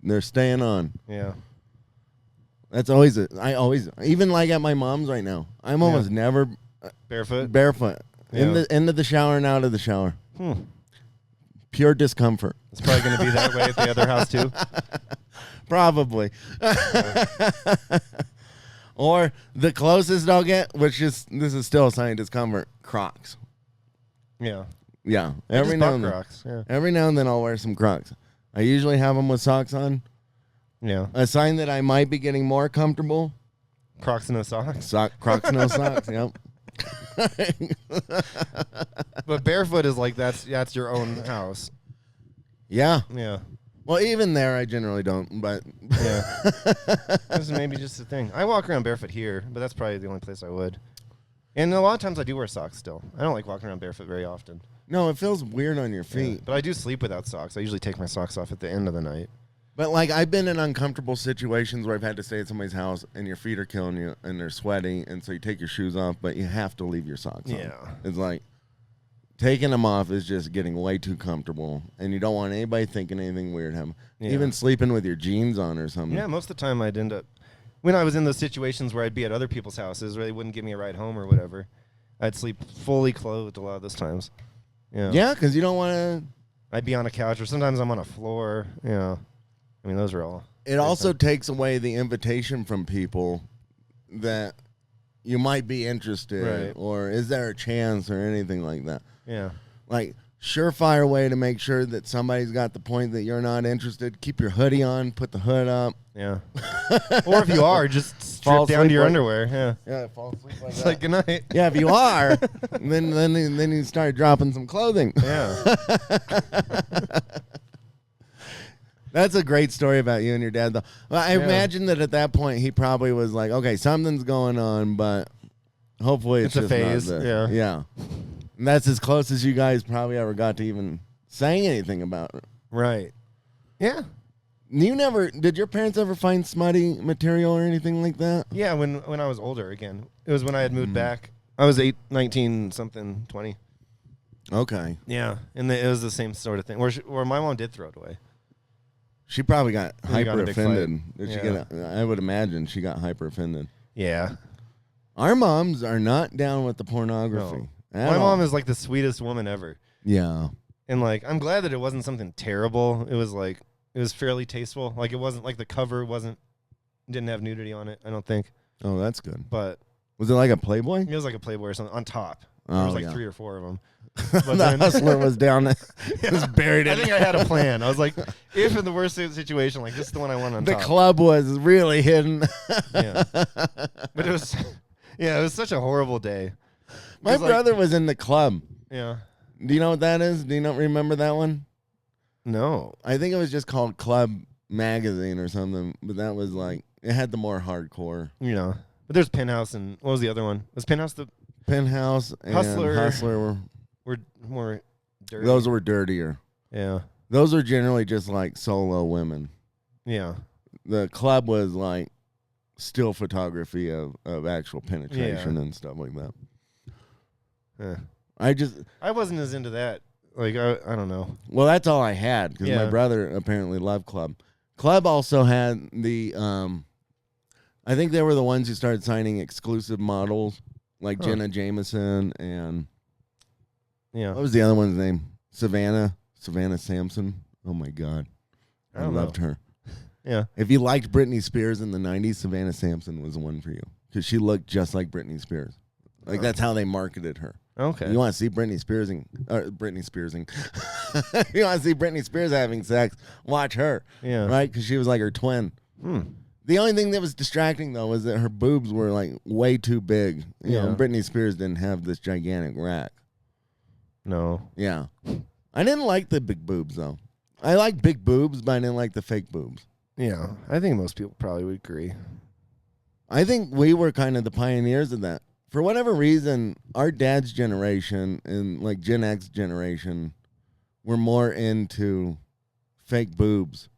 they're staying on. Yeah. That's always it. Even like at my mom's right now, I'm almost never Barefoot. barefoot Yeah. into the shower and out of the shower. Pure discomfort. It's probably going to be that way at the other house too. Probably. Or the closest I'll get, which is this is still a sign of discomfort, Crocs. Yeah. Yeah. I Every just now bought and then. Crocs. Yeah. Every now and then I'll wear some Crocs. I usually have them with socks on. Yeah. A sign that I might be getting more comfortable. Crocs and no socks. Crocs, no socks. Yep. But barefoot is like that's your own house. Yeah. Yeah. Well, even there, I generally don't. But Yeah. This is maybe just a thing. I walk around barefoot here, but that's probably the only place I would. And a lot of times I do wear socks still. I don't like walking around barefoot very often. no, it feels weird on your feet. Yeah. But I do sleep without socks. I usually take my socks off at the end of the night. But like I've been in uncomfortable situations where I've had to stay at somebody's house and your feet are killing you and they're sweaty, and so you take your shoes off, but you have to leave your socks on. Yeah. It's like taking them off is just getting way too comfortable, and you don't want anybody thinking anything weird happen. Yeah. Even sleeping with your jeans on or something. Yeah, most of the time I'd end up, when I was in those situations where I'd be at other people's houses where they wouldn't give me a ride home or whatever, I'd sleep fully clothed a lot of those times. Yeah. Yeah, because you don't want to. I'd be on a couch, or sometimes I'm on a floor. Yeah. I mean, those are all. It also takes away the invitation from people that you might be interested, Right. or is there a chance or anything like that. Yeah. Like, surefire way to make sure that somebody's got the point that you're not interested. Keep your hoodie on, put the hood up. Yeah. Or if you are, just Fall strip down asleep to your like- underwear. Yeah. Yeah, fall asleep like It's that. like, good night. Yeah, if you are, then you start dropping some clothing. Yeah. That's a great story about you and your dad, though. Well, I imagine that at that point he probably was like, "Okay, something's going on, but hopefully it's It's a just not phase, this." yeah. Yeah. And that's as close as you guys probably ever got to even saying anything about it. Right. Yeah. Did your parents ever find smutty material or anything like that? Yeah, when I was older again. It was when I had moved back. I was 19 something, 20. Okay. Yeah. And it was the same sort of thing. Where my mom did throw it away. She probably got We got in hyper a big offended. fight. Did she Yeah. get? I would imagine she got hyper offended. Yeah. Our moms are not down with the pornography. No. My mom is like the sweetest woman ever. Yeah. And like, I'm glad that it wasn't something terrible. It was fairly tasteful. Like, it wasn't like the cover didn't have nudity on it, I don't think. Oh, that's good. But Was it like a Playboy? it was like a Playboy or something on top. There Oh, was like yeah. 3 or 4 of them. The hustler was down there. Was buried I in think I had a plan. I was like, if in the worst situation, like, this is the one I want on the top. club was really hidden. Yeah. But it was, yeah, it was such a horrible day. My 'Cause, like, brother was in the club. Yeah. Do you know what that is? Do you not remember that one? No. I think it was just called Club Magazine or something, but that was like, it had the more hardcore. You know. But there's Penthouse and what was the other one? Was Penthouse the Penthouse and Hustler. Hustler were, were more dirty? those were dirtier. Yeah. Those are generally just like solo women. Yeah. The club was like still photography of actual penetration and stuff like that. I wasn't as into that. Like, I don't know. Well, that's all I had because my Yeah. brother apparently loved club. Club also had the, I think they were the ones who started signing exclusive models like Jenna Jameson and what was the other one's name? Savannah Sampson. Oh my God, I loved her. Yeah. If you liked Britney Spears in the 90s, Savannah Sampson was the one for you because she looked just like Britney Spears. Like that's how they marketed her. Okay. You want to see Britney Spears? You want to see Britney Spears having sex? Watch her. Yeah. Right? Because she was like her twin. The only thing that was distracting though was that her boobs were like way too big. You know, Britney Spears didn't have this gigantic rack. No. Yeah. I didn't like the big boobs though. I like big boobs, but I didn't like the fake boobs. Yeah. I think most people probably would agree. I think we were kind of the pioneers of that. For whatever reason, our dad's generation and like Gen X generation were more into fake boobs.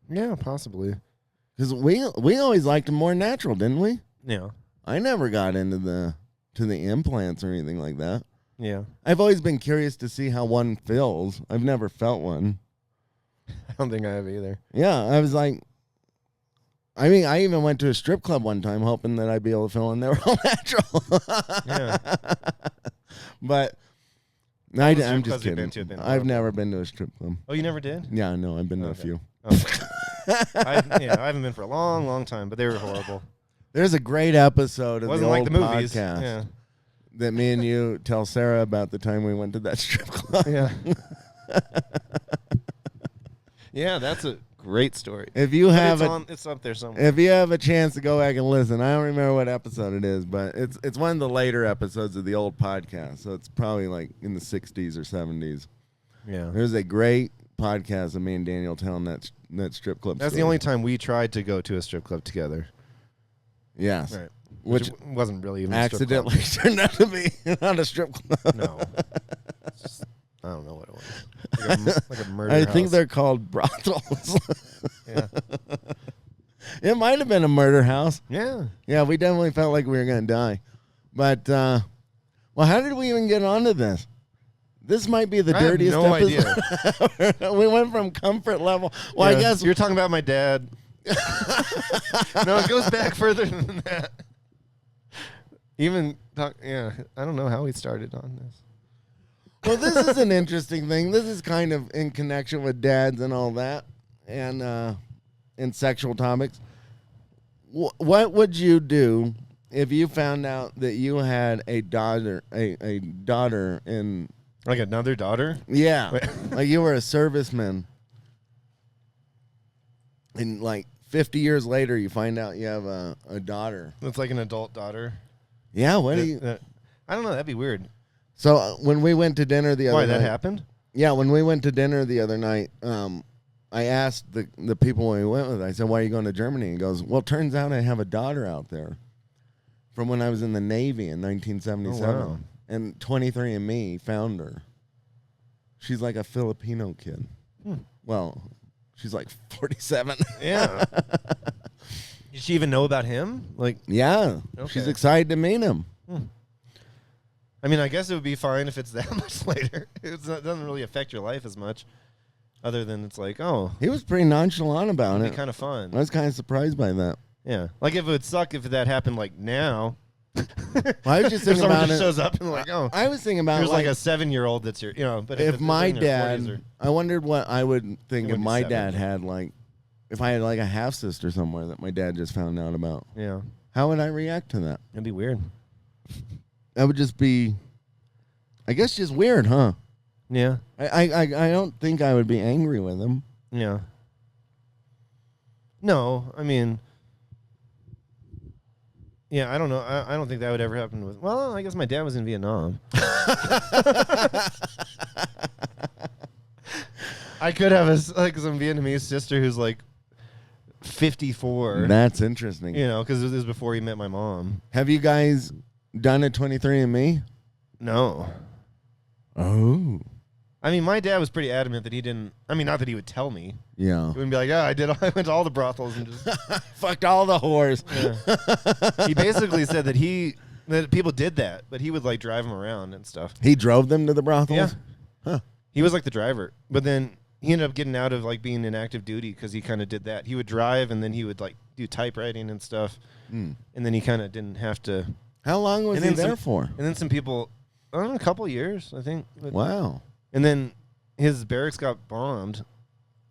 Yeah, possibly. Because we always liked them more natural, didn't we? Yeah. I never got into the implants or anything like that. Yeah. I've always been curious to see how one feels. I've never felt one. I don't think I have either. Yeah, I was like, I mean, I even went to a strip club one time hoping that I'd be able to feel, and they were all natural. Yeah. But I'm just kidding. I've never been to a strip club. Oh, you never did? Yeah, no, I've been to a few. Okay. I haven't been for a long, long time, but they were horrible. There's a great episode of Wasn't the like old the movies. podcast that me and you tell Sarah about the time we went to that strip club. Yeah. Yeah, that's a great story. If you have it's up there somewhere. if you have a chance to go back and listen, I don't remember what episode it is, but it's one of the later episodes of the old podcast, so it's probably like in the 60s or 70s. Yeah. There's a great podcast of me and Daniel telling that strip club That's story. the only time we tried to go to a strip club together. Yes. Right. Which wasn't really even accidentally turned out to be not a strip club. A strip club. No. It's just, I don't know what it was. Like a murder I house. think they're called brothels. Yeah. It might have been a murder house. Yeah. Yeah, we definitely felt like we were going to die. But, well, how did we even get onto this? This might be the dirtiest episode. Idea. We went from comfort level. Well, Yeah. I guess You're talking about my dad. No, it goes back further than that. I don't know how we started on this. Well, this is an interesting thing. This is kind of in connection with dads and all that, and sexual topics. What would you do if you found out that you had a daughter, a daughter in? Like another daughter? Yeah, like you were a serviceman, and like 50 years later, you find out you have a daughter. That's like an adult daughter. Yeah, what do you? I don't know. That'd be weird. So when we went to dinner the other night, Why that happened? Yeah, when we went to dinner the other night, I asked the people we went with, I said, why are you going to Germany? He goes, well, turns out I have a daughter out there from when I was in the Navy in 1977. Oh, wow. And 23andMe found her. She's like a Filipino kid. Well, she's like 47. Yeah. Did she even know about him? Like, Yeah, Okay. she's excited to meet him. I mean, I guess it would be fine if it's that much later. It doesn't really affect your life as much, other than it's like, oh, He was pretty nonchalant about it'd it. be kind of fun. I was kind of surprised by that. Yeah. Like, if it would suck if that happened, like, now. I was just If thinking someone about just it. shows up and like, oh, I was thinking about there's like a 7-year-old that's your, but if it's my in their 40s dad, or- I wondered what I would think It if would be my 7. dad had like, if I had like a half sister somewhere that my dad just found out about. yeah, How would I react to that? it'd be weird. That would just be, I guess, just weird, huh? Yeah, I don't think I would be angry with him. yeah. No, I mean, yeah, I don't know. I don't think that would ever happen with. Well, I guess my dad was in Vietnam. I could have some Vietnamese sister who's like 54. That's interesting. Because it was before he met my mom. Have you guys done a 23andMe? No, Oh, I mean, my dad was pretty adamant that he didn't. I mean, not that he would tell me. Yeah. He wouldn't be like, "Yeah, I did. I went to all the brothels and just fucked all the whores." Yeah. He basically said that people did that, but he would like drive them around and stuff. He drove them to the brothels? Yeah. Huh. He was like the driver, but then he ended up getting out of like being in active duty because he kind of did that. He would drive and then he would like do typewriting and stuff, and then he kind of didn't have to. How long was he there for? And then some people, I don't know, a couple years, I think. Wow. And then his barracks got bombed,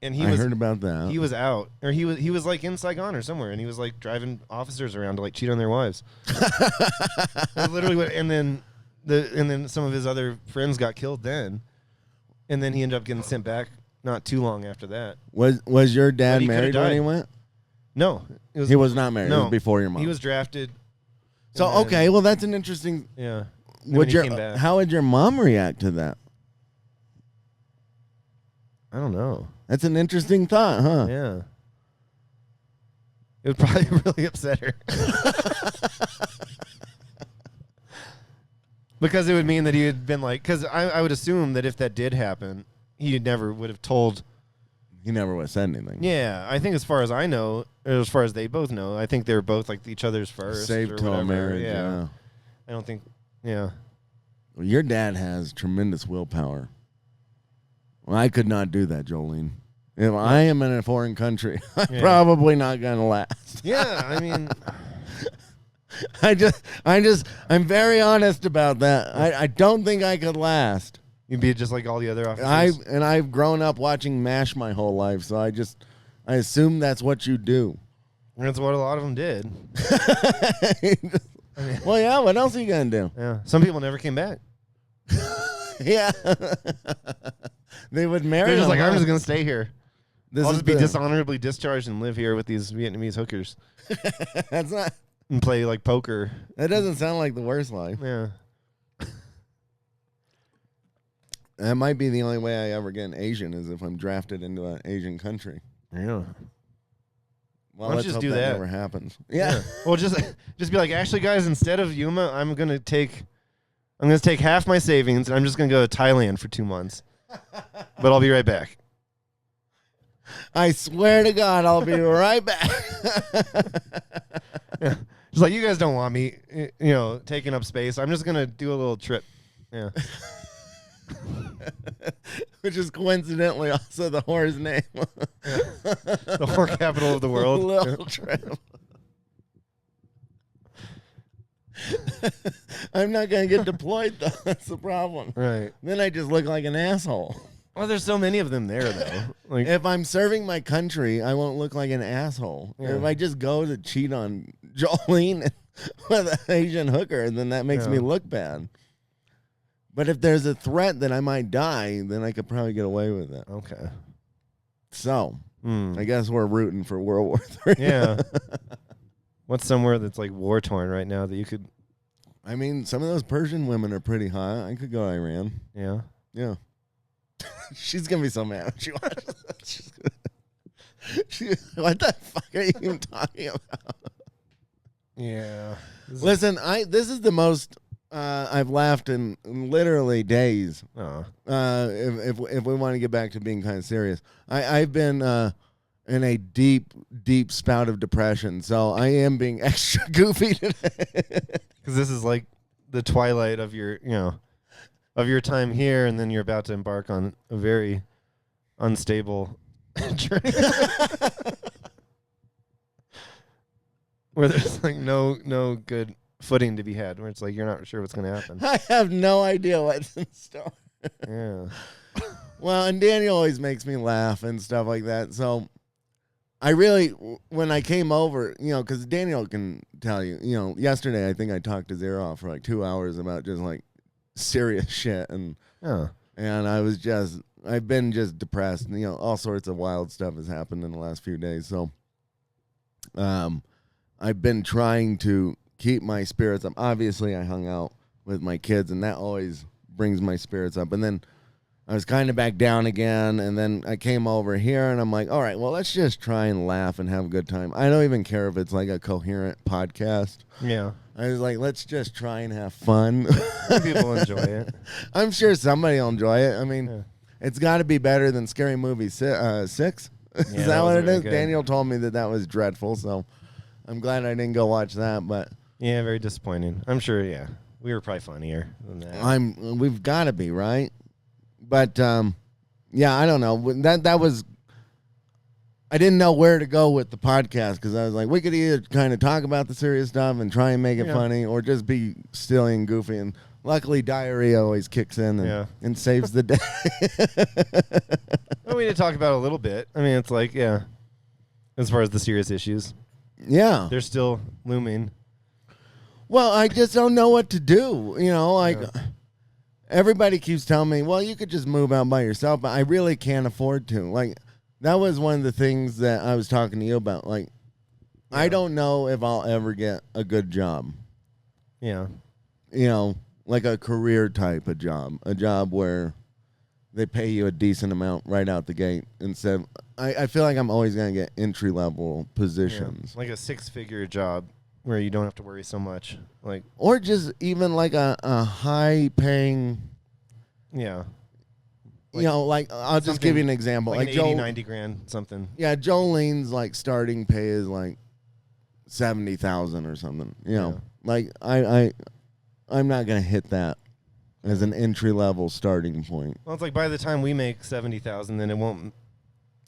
and I heard about that. He was out, or he was like in Saigon or somewhere, and he was like driving officers around to like cheat on their wives. That's literally what. And then some of his other friends got killed then, and then he ended up getting sent back not too long after that. Was your dad he married when he went? No, he was not married. No, it was before your mom. He was drafted. So okay, well that's an interesting. Yeah. How would your mom react to that? I don't know. That's an interesting thought, huh? Yeah. It would probably really upset her. Because it would mean that he had been like, because I would assume that if that did happen, he never would have told. He never would have said anything. Yeah, I think as far as I know, or as far as they both know, I think they were both like each other's first. Saved till marriage, yeah. I don't think, yeah. Well, your dad has tremendous willpower. Well, I could not do that, Jolene. If I am in a foreign country, I'm probably not going to last. Yeah, I mean... I'm very honest about that. I don't think I could last. You'd be just like all the other officers. I've grown up watching MASH my whole life, so I assume that's what you do. That's what a lot of them did. Well, yeah. What else are you gonna do? Yeah. Some people never came back. Yeah. They would marry. They're just like, huh? I'm just gonna stay here. This I'll is just be dishonorably discharged and live here with these Vietnamese hookers. That's not. And play like poker. That doesn't sound like the worst life. Yeah. That might be the only way I ever get an Asian is if I'm drafted into an Asian country. Yeah. Well, Why don't let's you just hope do that that? never happens. Yeah. Well, just be like, actually, guys, instead of Yuma, I'm gonna take half my savings and I'm just gonna go to Thailand for 2 months. But I'll be right back. I swear to God, I'll be right back. Yeah. Just like, you guys don't want me, taking up space. I'm just gonna do a little trip. Yeah. Which is coincidentally also the whore's name. The whore capital of the world. Little trip. I'm not going to get deployed, though. That's the problem. Right. Then I just look like an asshole. Well, there's so many of them there, though. Like, If I'm serving my country, I won't look like an asshole. Yeah. If I just go to cheat on Jolene with an Asian hooker, then that makes me look bad. But if there's a threat that I might die, then I could probably get away with it. okay. So, I guess we're rooting for World War III. Yeah. What's somewhere that's like war torn right now that you could? I mean, some of those Persian women are pretty hot. I could go Iran. Yeah. Yeah. She's going to be so mad when she watches this. What the fuck are you even talking about? Yeah. Listen, this is the most I've laughed in literally days. Oh. If we want to get back to being kind of serious, I've been in a deep spout of depression, so I am being extra goofy today. Because this is like the twilight of your, of your time here, and then you're about to embark on a very unstable journey. Where there's like no good footing to be had, where it's like you're not sure what's going to happen. I have no idea what's in store. Yeah. Well, and Daniel always makes me laugh and stuff like that. So I really, when I came over, because Daniel can tell you, yesterday I think I talked his ear off for like 2 hours about just like serious shit. And I've been just depressed. And, all sorts of wild stuff has happened in the last few days. So I've been trying to keep my spirits up. Obviously, I hung out with my kids, and that always brings my spirits up. And then I was kind of back down again, and then I came over here, and I'm like, all right, well, let's just try and laugh and have a good time. I don't even care if it's like a coherent podcast. Yeah. I was like, let's just try and have fun. People enjoy it. I'm sure somebody will enjoy it. I mean, It's got to be better than Scary Movie 6. Is Yeah, that that what wasn't it very is? good. Daniel told me that was dreadful, so I'm glad I didn't go watch that. But Yeah, very disappointing. I'm sure. Yeah, we were probably funnier than that. we've got to be, right? But yeah, I don't know. That was. I didn't know where to go with the podcast because I was like, we could either kind of talk about the serious stuff and try and make it funny, or just be silly and goofy. And luckily, diarrhea always kicks in and saves the day. Well, we did talk about it a little bit. I mean, it's like, yeah, as far as the serious issues, Yeah. they're still looming. Well, I just don't know what to do. Everybody keeps telling me, well, you could just move out by yourself, but I really can't afford to. Like, that was one of the things that I was talking to you about. Like, I don't know if I'll ever get a good job. Yeah. Like a career type of job. A job where they pay you a decent amount right out the gate. Instead of, I feel like I'm always going to get entry-level positions. Yeah. Like a 6-figure job where you don't have to worry so much. Like, or just even like a high-paying... Yeah. I'll just give you an example. Like an 80, 90 grand, something. Yeah, Jolene's starting pay is like $70,000 or something. Like I'm not gonna hit that as an entry level starting point. Well, it's like by the time we make 70,000, then it won't.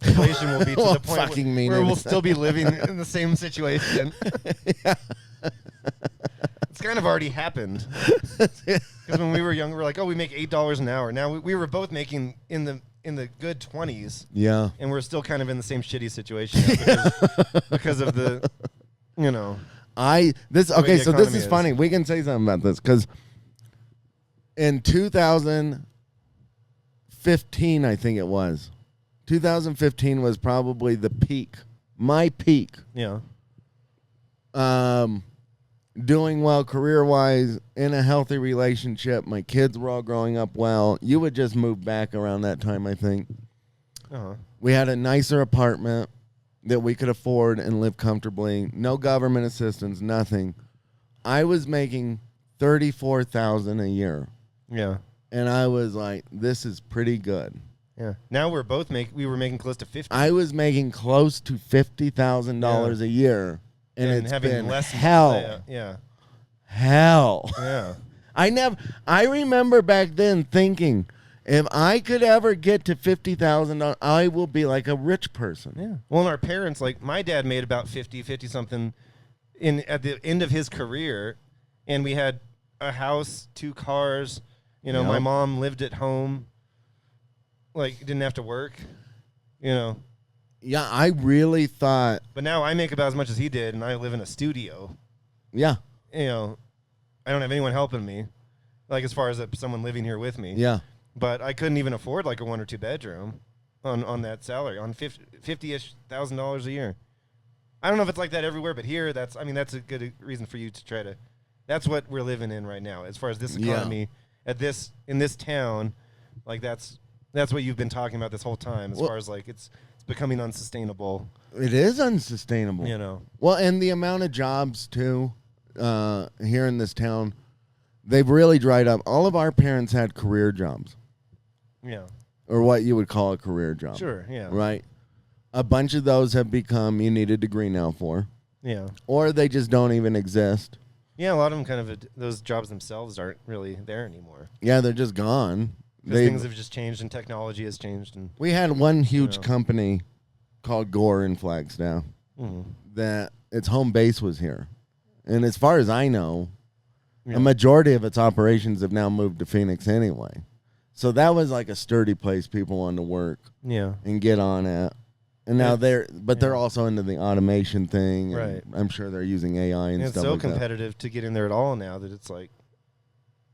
Inflation will be to the point where we'll still be living in the same situation. Yeah. It's kind of already happened. Because when we were young, we were like, oh, we make $8 an hour. Now we were both making in the good 20s. Yeah. And we're still kind of in the same shitty situation because of the, Okay, so this is funny. We can say something about this because in 2015, I think it was. 2015 was probably the peak. My peak. Yeah. Doing well career-wise, in a healthy relationship. My kids were all growing up well. You would just move back around that time, I think. Uh-huh. We had a nicer apartment that we could afford and live comfortably. No government assistance, nothing. I was making $34,000 a year. Yeah. And I was like, this is pretty good. Yeah. Now we were making close to 50. I was making close to $50,000 a year. And it's having been less hell. Yeah. Hell. Yeah. I remember back then thinking, if I could ever get to $50,000, I will be like a rich person. Yeah. Well, and our parents, like my dad made about 50 something at the end of his career, and we had a house, 2 cars. My mom lived at home. Like, didn't have to work. Yeah, I really thought. But now I make about as much as he did, and I live in a studio. Yeah. I don't have anyone helping me, like as far as someone living here with me. Yeah. But I couldn't even afford like a 1 or 2 bedroom on that salary, on $50,000-ish a year. I don't know if it's like that everywhere, but here that's a good reason for you to try to. That's what we're living in right now, as far as this economy in this town. Like that's what you've been talking about this whole time, as far as like it's becoming unsustainable. It is unsustainable. Well, and the amount of jobs too here in this town, they've really dried up. All of our parents had career jobs. Yeah. Or what you would call a career job. Sure, yeah. Right? A bunch of those have become you need a degree now for. Yeah. Or they just don't even exist. Yeah, a lot of them those jobs themselves aren't really there anymore. Yeah, they're just gone. Because things have just changed and technology has changed. And we had one huge company called Gore in Flagstaff that its home base was here. And as far as I know, a majority of its operations have now moved to Phoenix anyway. So that was like a sturdy place people wanted to work and get on at. And now they're also into the automation thing. Right. I'm sure they're using AI and stuff like that. It's so competitive to get in there at all now that it's like,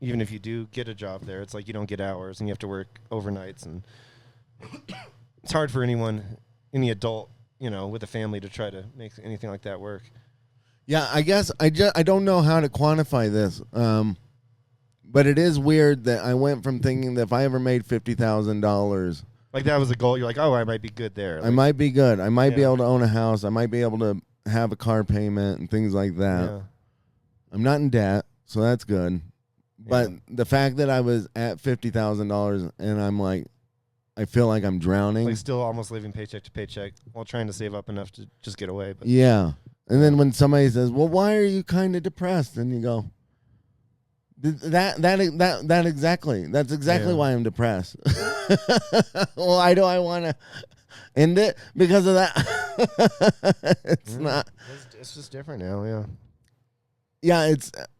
even if you do get a job there, it's like you don't get hours and you have to work overnights. And it's hard for any adult, with a family to try to make anything like that work. Yeah, I guess I don't know how to quantify this. But it is weird that I went from thinking that if I ever made $50,000, like that was a goal. You're like, oh, I might be good there. Like, I might be good. I might be able to own a house. I might be able to have a car payment and things like that. Yeah. I'm not in debt, so that's good. But the fact that I was at $50,000 and I'm like, I feel like I'm drowning. Like still almost living paycheck to paycheck while trying to save up enough to just get away. But yeah. And then when somebody says, "Well, why are you kind of depressed?" and you go, "That exactly. That's exactly why I'm depressed." Why do I want to end it? Because of that. It's not. It's just different now. Yeah. Yeah,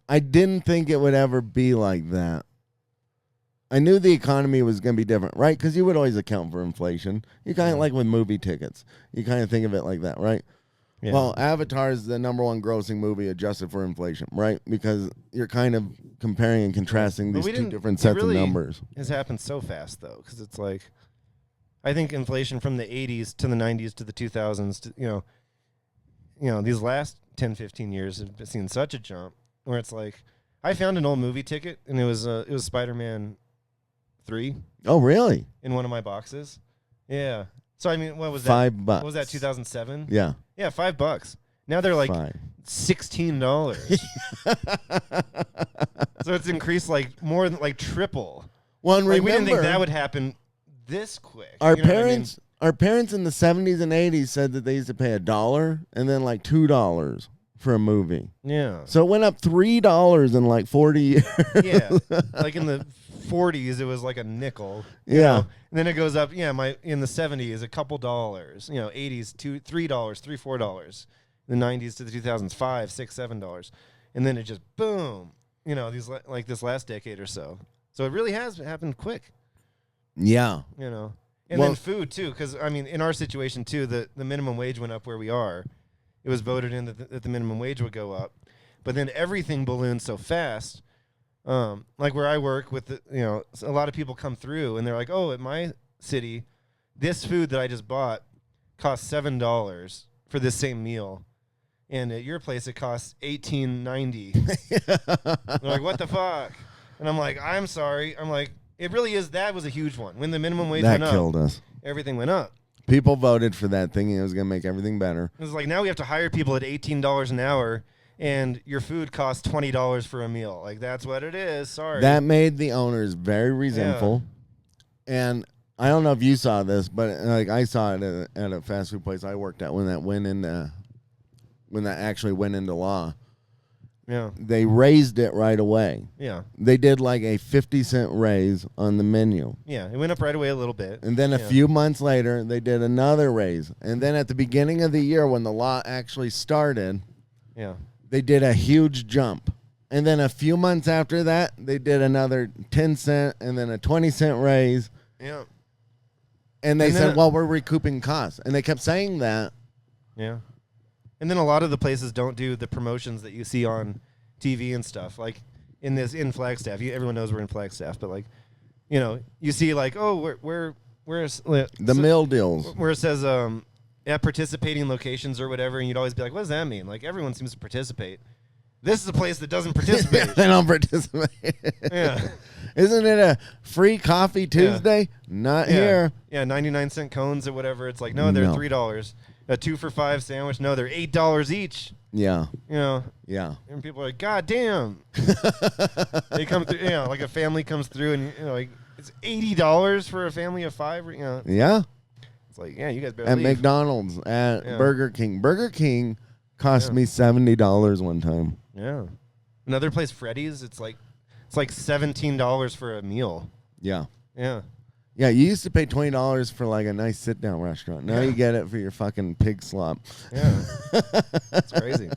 I didn't think it would ever be like that. I knew the economy was going to be different, right? Because you would always account for inflation. You kind of like with movie tickets. You kind of think of it like that, right? Yeah. Well, Avatar is the #1 grossing movie adjusted for inflation, right? Because you're kind of comparing and contrasting these two different sets of numbers. Has happened so fast, though, because it's like, I think inflation from the 80s to the 90s to the 2000s, to, you know, these last 10, 15 years have seen such a jump where it's like, I found an old movie ticket, and it was Spider-Man 3. Oh, really? In one of my boxes. Yeah. So, I mean, what was that? $5. What was that, 2007? Yeah. Yeah, $5. Now they're like $16. So it's increased like more than like triple. Well, and like remember, we didn't think that would happen this quick. Our You know parents, our parents in the 70s and 80s said that they used to pay $1 and then like $2 for a movie. Yeah. So it went up $3 in like 40 years. Yeah. Like in the 40s, it was like a nickel. You Yeah. know? And then it goes up. Yeah. In the 70s, a couple dollars. You know, 80s, $3, $4. The 90s to the 2000s, $5, $6, $7, and then it just boom. You know, these like this last decade or so. So it really has happened quick. Yeah. You know, and then food too, because I mean, in our situation too, the minimum wage went up where we are. It was voted in that the minimum wage would go up, but then everything ballooned so fast. Like where I work with, a lot of people come through and they're like, "Oh, at my city, this food that I just bought costs $7 for this same meal." And at your place, it costs $18.90. They're like, what the fuck? And I'm like, I'm sorry. I'm like, it really is. That was a huge one. When the minimum wage went up, that killed us. Everything went up. People voted for that, thinking it was going to make everything better. It was like, now we have to hire people at $18 an hour, and your food costs $20 for a meal. Like, that's what it is. Sorry. That made the owners very resentful. Yeah. And I don't know if you saw this, but like I saw it at a fast food place I worked at when that actually went into law. Yeah. They raised it right away. Yeah. They did like a 50-cent raise on the menu. Yeah, it went up right away a little bit. And then a few months later, they did another raise. And then at the beginning of the year when the law actually started, they did a huge jump. And then a few months after that, they did another 10-cent and then a 20-cent raise. Yeah. And they said, well, we're recouping costs. And they kept saying that. Yeah. And then a lot of the places don't do the promotions that you see on TV and stuff. Like in Flagstaff, everyone knows we're in Flagstaff, but like, you see like, oh, where's the meal deals where it says at participating locations or whatever, and you'd always be like, what does that mean? Like everyone seems to participate. This is a place that doesn't participate. They don't participate. Yeah. Isn't it a free coffee Tuesday? Not here. Yeah, 99-cent cones or whatever. It's like, no, they're $3. A 2 for $5 sandwich. No, they're $8 each. Yeah. Yeah. And people are like, God damn. They come through, like a family comes through and, like, it's $80 for a family of 5. Yeah. It's like, yeah, you guys better at leave. McDonald's, at Burger King. Burger King cost me $70 one time. Yeah. Another place, Freddy's, it's like $17 for a meal. Yeah. Yeah. Yeah, you used to pay $20 for like a nice sit-down restaurant. Now you get it for your fucking pig slop. Yeah. It's crazy.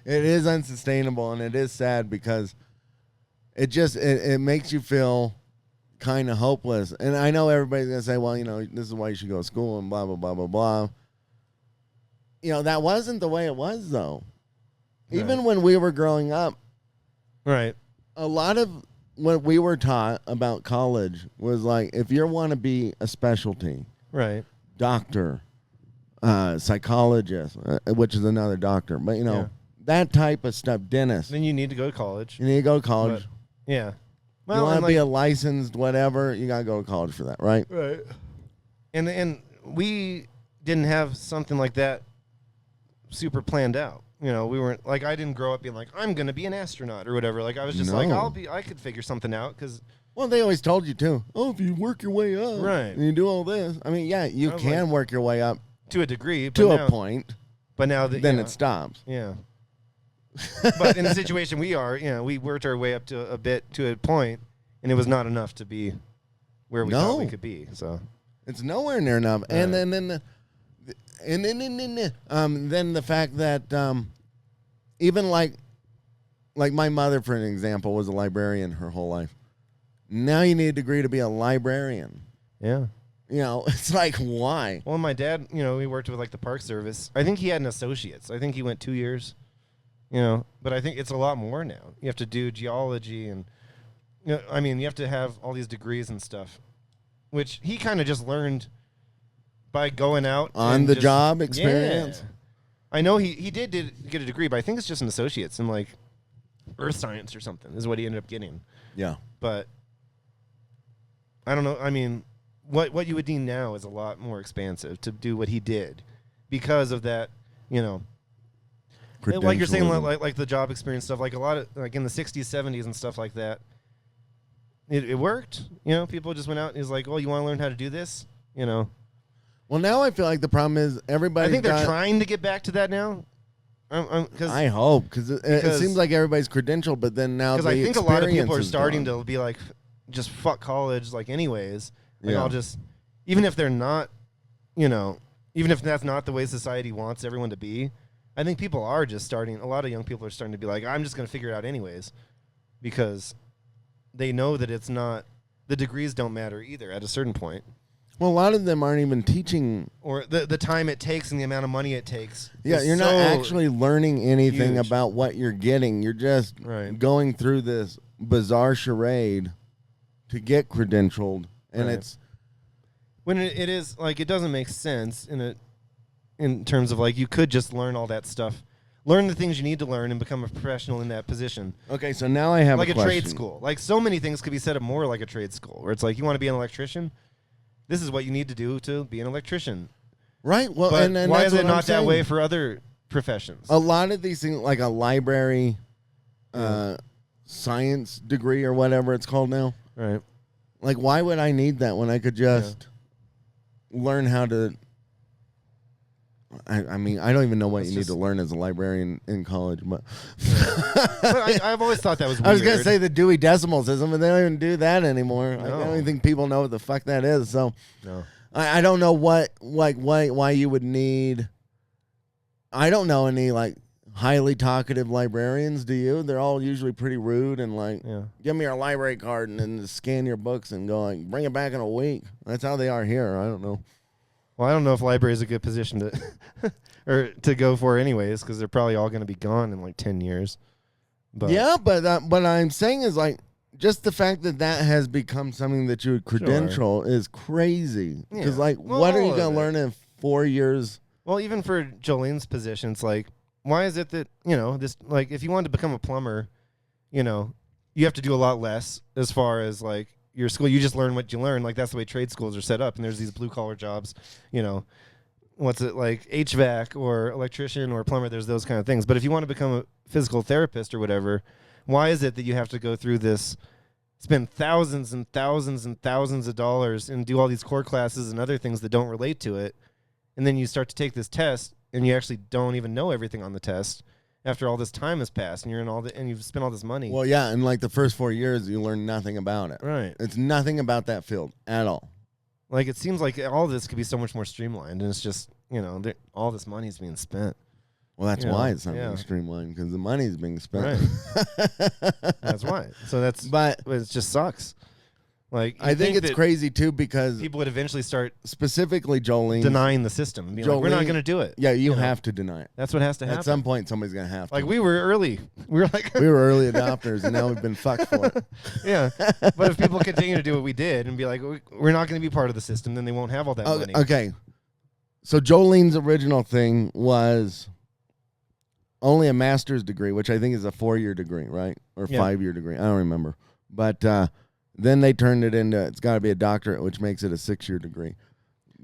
It is unsustainable, and it is sad because it makes you feel kind of hopeless. And I know everybody's going to say, well, this is why you should go to school and blah, blah, blah, blah, blah. That wasn't the way it was, though. Right. Even when we were growing up. Right. A lot of what we were taught about college was like, if you want to be a specialty, right, doctor, psychologist, which is another doctor, but that type of stuff, dentist. Then you need to go to college. You need to go to college. But, yeah. Well, you want to be a licensed whatever, you got to go to college for that, right? Right. And we didn't have something like that super planned out. We weren't like, I didn't grow up being like, I'm going to be an astronaut or whatever. Like I was just like, I could figure something out because Well, they always told you too. Oh, if you work your way up, Right. and you do all this. I mean, yeah, you I was can like- work your way up to a degree, to but a point. But now Then it stops. Yeah. But in the situation we are, we worked our way up to a point, and it was not enough to be where we thought we could be. So it's nowhere near enough. Right. And then the fact that even like my mother, for an example, was a librarian her whole life. Now you need a degree to be a librarian. yeah. It's like, why? Well, my dad, he worked with like the Park Service. I think he had an associate's. I think he went 2 years. But I think it's a lot more now. You have to do geology and, you have to have all these degrees and stuff, which he kind of just learned by going out On the job experience. Yeah. I know he did get a degree, but I think it's just an associate's in like earth science or something is what he ended up getting. Yeah. But I don't know. I mean, what you would deem now is a lot more expansive to do what he did because of that, like you're saying, like the job experience stuff, like a lot of like in the 60s, 70s and stuff like that. It worked. People just went out and he's like, well, you want to learn how to do this? Well, now I feel like the problem is everybody. I think they're trying to get back to that now. I hope because it seems like everybody's credentialed, but then now because I think a lot of people are starting to be like, just fuck college, like anyways. Like I'll just, even if they're not, even if that's not the way society wants everyone to be, I think people are just starting. A lot of young people are starting to be like, I'm just going to figure it out anyways, because they know that it's not. The degrees don't matter either at a certain point. Well, a lot of them aren't even teaching. Or the time it takes and the amount of money it takes. Yeah, you're not actually learning anything about what you're getting. You're just going through this bizarre charade to get credentialed. And it's... When it is, like, it doesn't make sense in terms of, like, you could just learn all that stuff. Learn the things you need to learn and become a professional in that position. Okay, so now I have like a question. Trade school. Like, so many things could be said of more like a trade school, where it's like, you want to be an electrician? This is what you need to do to be an electrician. Right. Well, but and why that's is it what I'm not that saying. way for other professions? A lot of these things, like a library science degree or whatever it's called now. Right. Like, why would I need that when I could just learn how to... I mean, I don't even know what you need to learn as a librarian in college, but... But I've always thought that was weird. I was going to say the Dewey Decimal System, but they don't even do that anymore. No. I don't even think people know what the fuck that is. So No. I don't know why you would need... I don't know any, like, highly talkative librarians, do you? They're all usually pretty rude and, like, give me your library card and then scan your books and go, like, bring it back in a week. That's how they are here. I don't know. Well, I don't know if library is a good position to or to go for anyways, because they're probably all going to be gone in like 10 years. But yeah, but what I'm saying is, like, just the fact that has become something that you would credential is crazy. Because, like, what are you going to learn in 4 years? Well, even for Jolene's position, it's like, why is it that, this, like, if you wanted to become a plumber, you have to do a lot less as far as, like, your school. You just learn what you learn. Like, that's the way trade schools are set up. And there's these blue-collar jobs, what's it, like HVAC or electrician or plumber, there's those kind of things. But if you want to become a physical therapist or whatever, why is it that you have to go through this, spend thousands and thousands and thousands of dollars and do all these core classes and other things that don't relate to it, and then you start to take this test and you actually don't even know everything on the test after all this time has passed and and you've spent all this money? Well, yeah, and like the first 4 years, you learn nothing about it. Right. It's nothing about that field at all. Like, it seems like all this could be so much more streamlined, and it's just, all this money is being spent. Well, that's why it's not being streamlined, because the money's being spent. Right. That's why. So but it just sucks. Like, I think it's crazy too, because people would eventually start specifically Jolene denying the system. And being like, we're not going to do it. Yeah, you have to deny it. That's what has to happen. At some point, somebody's going to have to. Like, we were early. We were like we were early adopters, and now we've been fucked for it. Yeah. But if people continue to do what we did and be like, we're not going to be part of the system, then they won't have all that money. Okay. So Jolene's original thing was only a master's degree, which I think is a 4-year degree, right? Or 5-year degree. I don't remember. But then they turned it into, it's got to be a doctorate, which makes it a 6-year degree.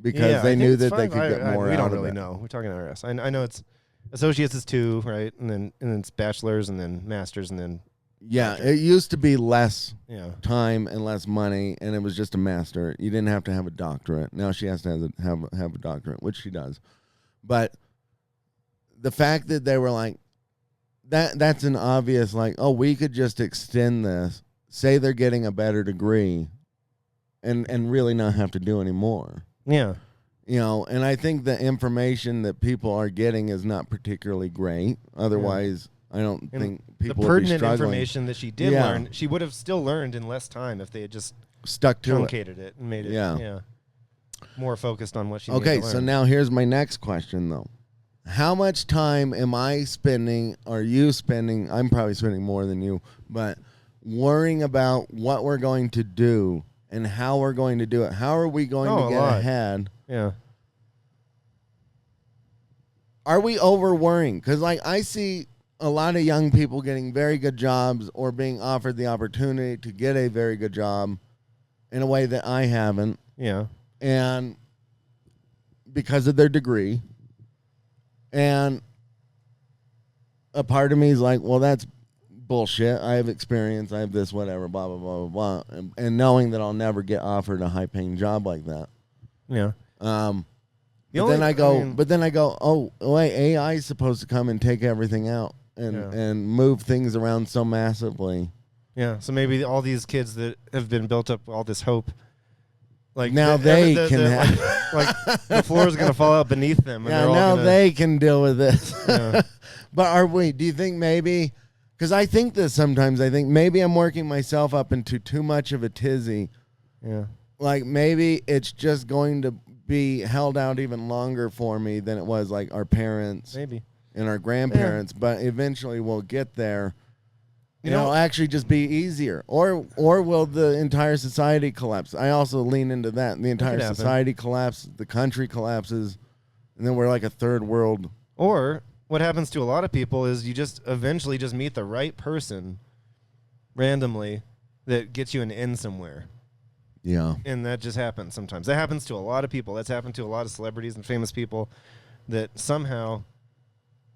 Because they knew that they could get more out of it. We don't really know. We're talking IRS. I know it's associates is 2, right? And then it's bachelor's and then master's and then Yeah, doctorate. it used to be less Yeah. time and less money, and it was just a master. You didn't have to have a doctorate. Now she has to have a doctorate, which she does. But the fact that they were like, that's an obvious, like, oh, we could just extend this, say they're getting a better degree, and really not have to do any more. Yeah. You know, and I think the information that people are getting is not particularly great. Otherwise, I don't think people the would be pertinent struggling. information that she did learn, she would have still learned in less time if they had just Stuck to it. truncated it and made it more focused on what she needed to Okay, learn. so now here's my next question, though. How much time am I spending, are you spending, I'm probably spending more than you, but worrying about what we're going to do and how we're going to do it? How are we going to get ahead? Yeah. Are we over worrying? Because, like, I see a lot of young people getting very good jobs or being offered the opportunity to get a very good job in a way that I haven't. Yeah. And because of their degree. And a part of me is like, well, that's bullshit. I have experience. I have this, whatever, blah, blah, blah, blah, blah. And knowing that I'll never get offered a high-paying job like that. Yeah. But then I go, oh, wait, AI is supposed to come and take everything out and move things around so massively. Yeah. So maybe all these kids that have been built up all this hope, like now like the floor is going to fall out beneath them. And yeah, they're all now they can deal with this. Yeah. But do you think maybe, because I think this sometimes, I think maybe I'm working myself up into too much of a tizzy. Yeah. Like maybe it's just going to be held out even longer for me than it was like our parents Maybe. and our grandparents, but eventually we'll get there. It'll actually just be easier. Or will the entire society collapse? I also lean into that. The entire society collapses, the country collapses, and then we're like a third world. Or what happens to a lot of people is you just eventually just meet the right person randomly that gets you an in somewhere. Yeah. And that just happens sometimes. That happens to a lot of people. That's happened to a lot of celebrities and famous people that somehow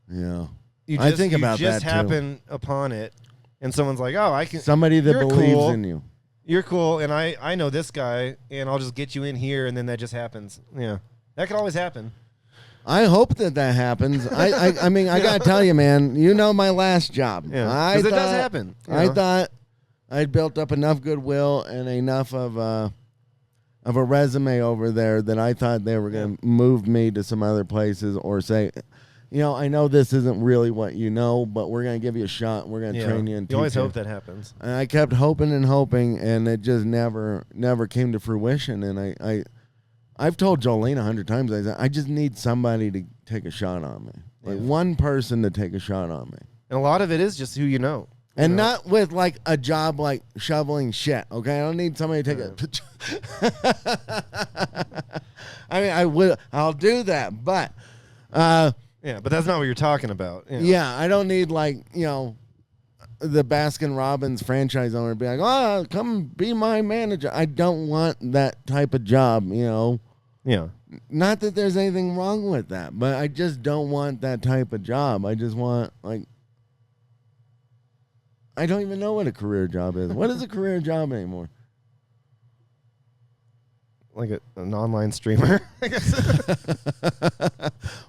you just happen upon it, and someone's like, oh, I can. Somebody that believes cool. in you. You're cool, and I know this guy, and I'll just get you in here, and then that just happens. Yeah. That could always happen. I hope that happens. I mean, I got to tell you, man, you know my last job. Yeah. Because it does happen. I thought I'd built up enough goodwill and enough of a resume over there that I thought they were going to move me to some other places or say, I know this isn't really what you know, but we're going to give you a shot. We're going to train you and teach you. You always hope that happens. And I kept hoping and hoping, and it just never came to fruition. And I've told Jolene 100 times, I said, I just need somebody to take a shot on me. Like one person to take a shot on me. And a lot of it is just who you know. And not with like a job like shoveling shit, okay? I don't need somebody to take I mean, I'll do that, but but that's not what you're talking about. Yeah, I don't need like, the Baskin Robbins franchise owner to be like, "Oh, come be my manager." I don't want that type of job, Yeah. Not that there's anything wrong with that, but I just don't want that type of job. I just want I don't even know what a career job is. What is a career job anymore? Like an online streamer, I guess.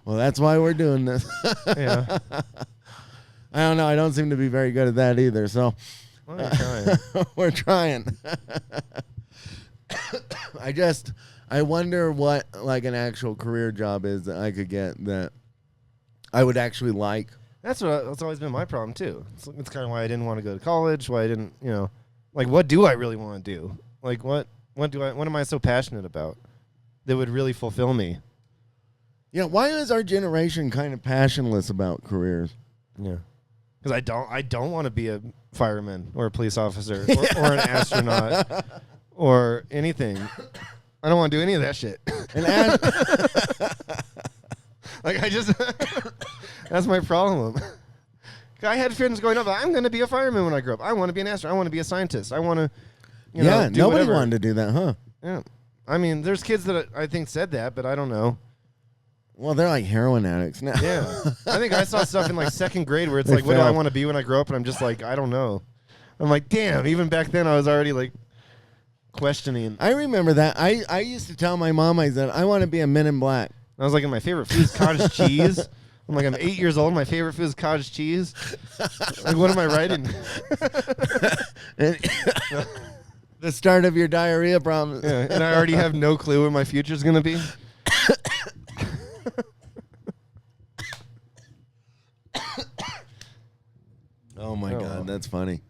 Well, that's why we're doing this. Yeah. I don't know. I don't seem to be very good at that either. So Well, you're trying. we're trying. I wonder what like an actual career job is that I could get that I would actually like. That's always been my problem too. It's kind of why I didn't want to go to college. Why I didn't, like, what do I really want to do? Like, what am I so passionate about that would really fulfill me? Yeah, why is our generation kind of passionless about careers? Yeah, because I don't want to be a fireman or a police officer or an astronaut or anything. I don't want to do any of that shit. Like, I just that's my problem. I had friends going up, I'm going to be a fireman when I grow up. I want to be an astronaut. I want to be a scientist. I want to, do nobody whatever. wanted to do that, huh? Yeah. I mean, there's kids that I think said that, but I don't know. Well, they're like heroin addicts now. Yeah. I think I saw stuff in like second grade where it's They like, what do I failed. want to be when I grow up? And I'm just like, I don't know. I'm like, damn. Even back then, I was already like questioning. I remember that. I used to tell my mom, I said, I want to be a Men in Black. I was like, my favorite food is cottage cheese. I'm like, I'm 8 years old. My favorite food is cottage cheese. Like, what am I writing? The start of your diarrhea problem. Yeah, and I already have no clue what my future's gonna be. Oh my God, well. that's funny.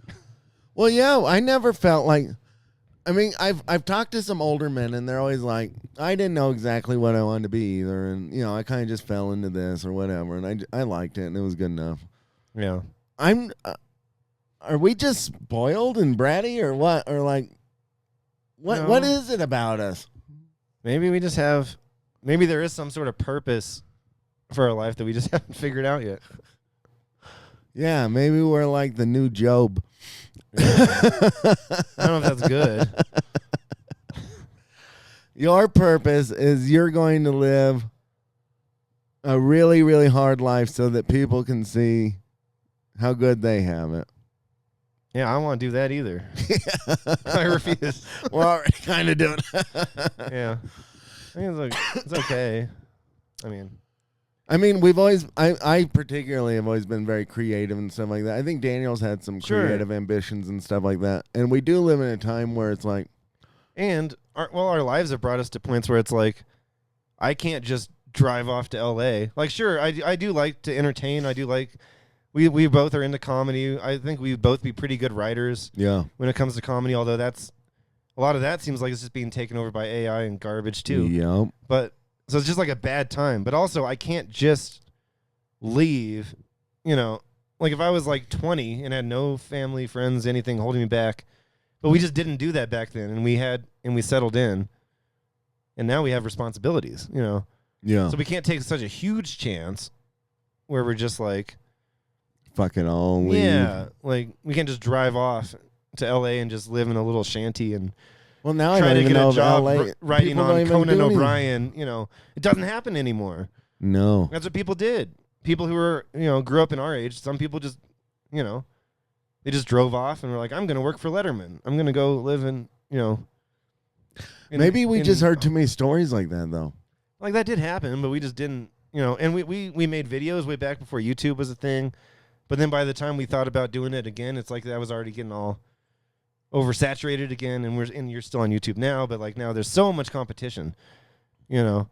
Well, yeah, I never felt like. I mean, I've talked to some older men, and they're always like, I didn't know exactly what I wanted to be either, and I kind of just fell into this or whatever, and I liked it, and it was good enough. Yeah. Are we just spoiled and bratty, or what, or like, what? No. What is it about us? Maybe we just have. Maybe there is some sort of purpose for our life that we just haven't figured out yet. Yeah, maybe we're like the new Job. I don't know if that's good. Your purpose is you're going to live a really, really hard life so that people can see how good they have it. Yeah, I don't want to do that either. I refuse. We're already kind of doing it. Yeah. I think it's okay. I mean, we've always, I particularly have always been very creative and stuff like that. I think Daniel's had some Sure. creative ambitions and stuff like that. And we do live in a time where it's like, and our lives have brought us to points where it's like, I can't just drive off to L.A. Like, sure, I do like to entertain. I do like, we both are into comedy. I think we'd both be pretty good writers yeah. when it comes to comedy, although a lot of that seems like it's just being taken over by AI and garbage too. Yeah. But so it's just like a bad time. But also, I can't just leave, like if I was like 20 and had no family, friends, anything holding me back. But we just didn't do that back then, and we settled in. And now we have responsibilities, Yeah. So we can't take such a huge chance where we're just like, fuck it all. Leave. yeah, like we can't just drive off to LA and just live in a little shanty and Well, now I try don't to even get know a if job LA writing people don't on even Conan do anything. O'Brien. It doesn't happen anymore. No. That's what people did. People who were, grew up in our age, some people just, they just drove off and were like, I'm going to work for Letterman. I'm going to go live in. Maybe we just heard too many stories like that, though. Like that did happen, but we just didn't, and we made videos way back before YouTube was a thing. But then by the time we thought about doing it again, it's like that was already getting all oversaturated again, and you're still on YouTube now, but like now there's so much competition, Yeah,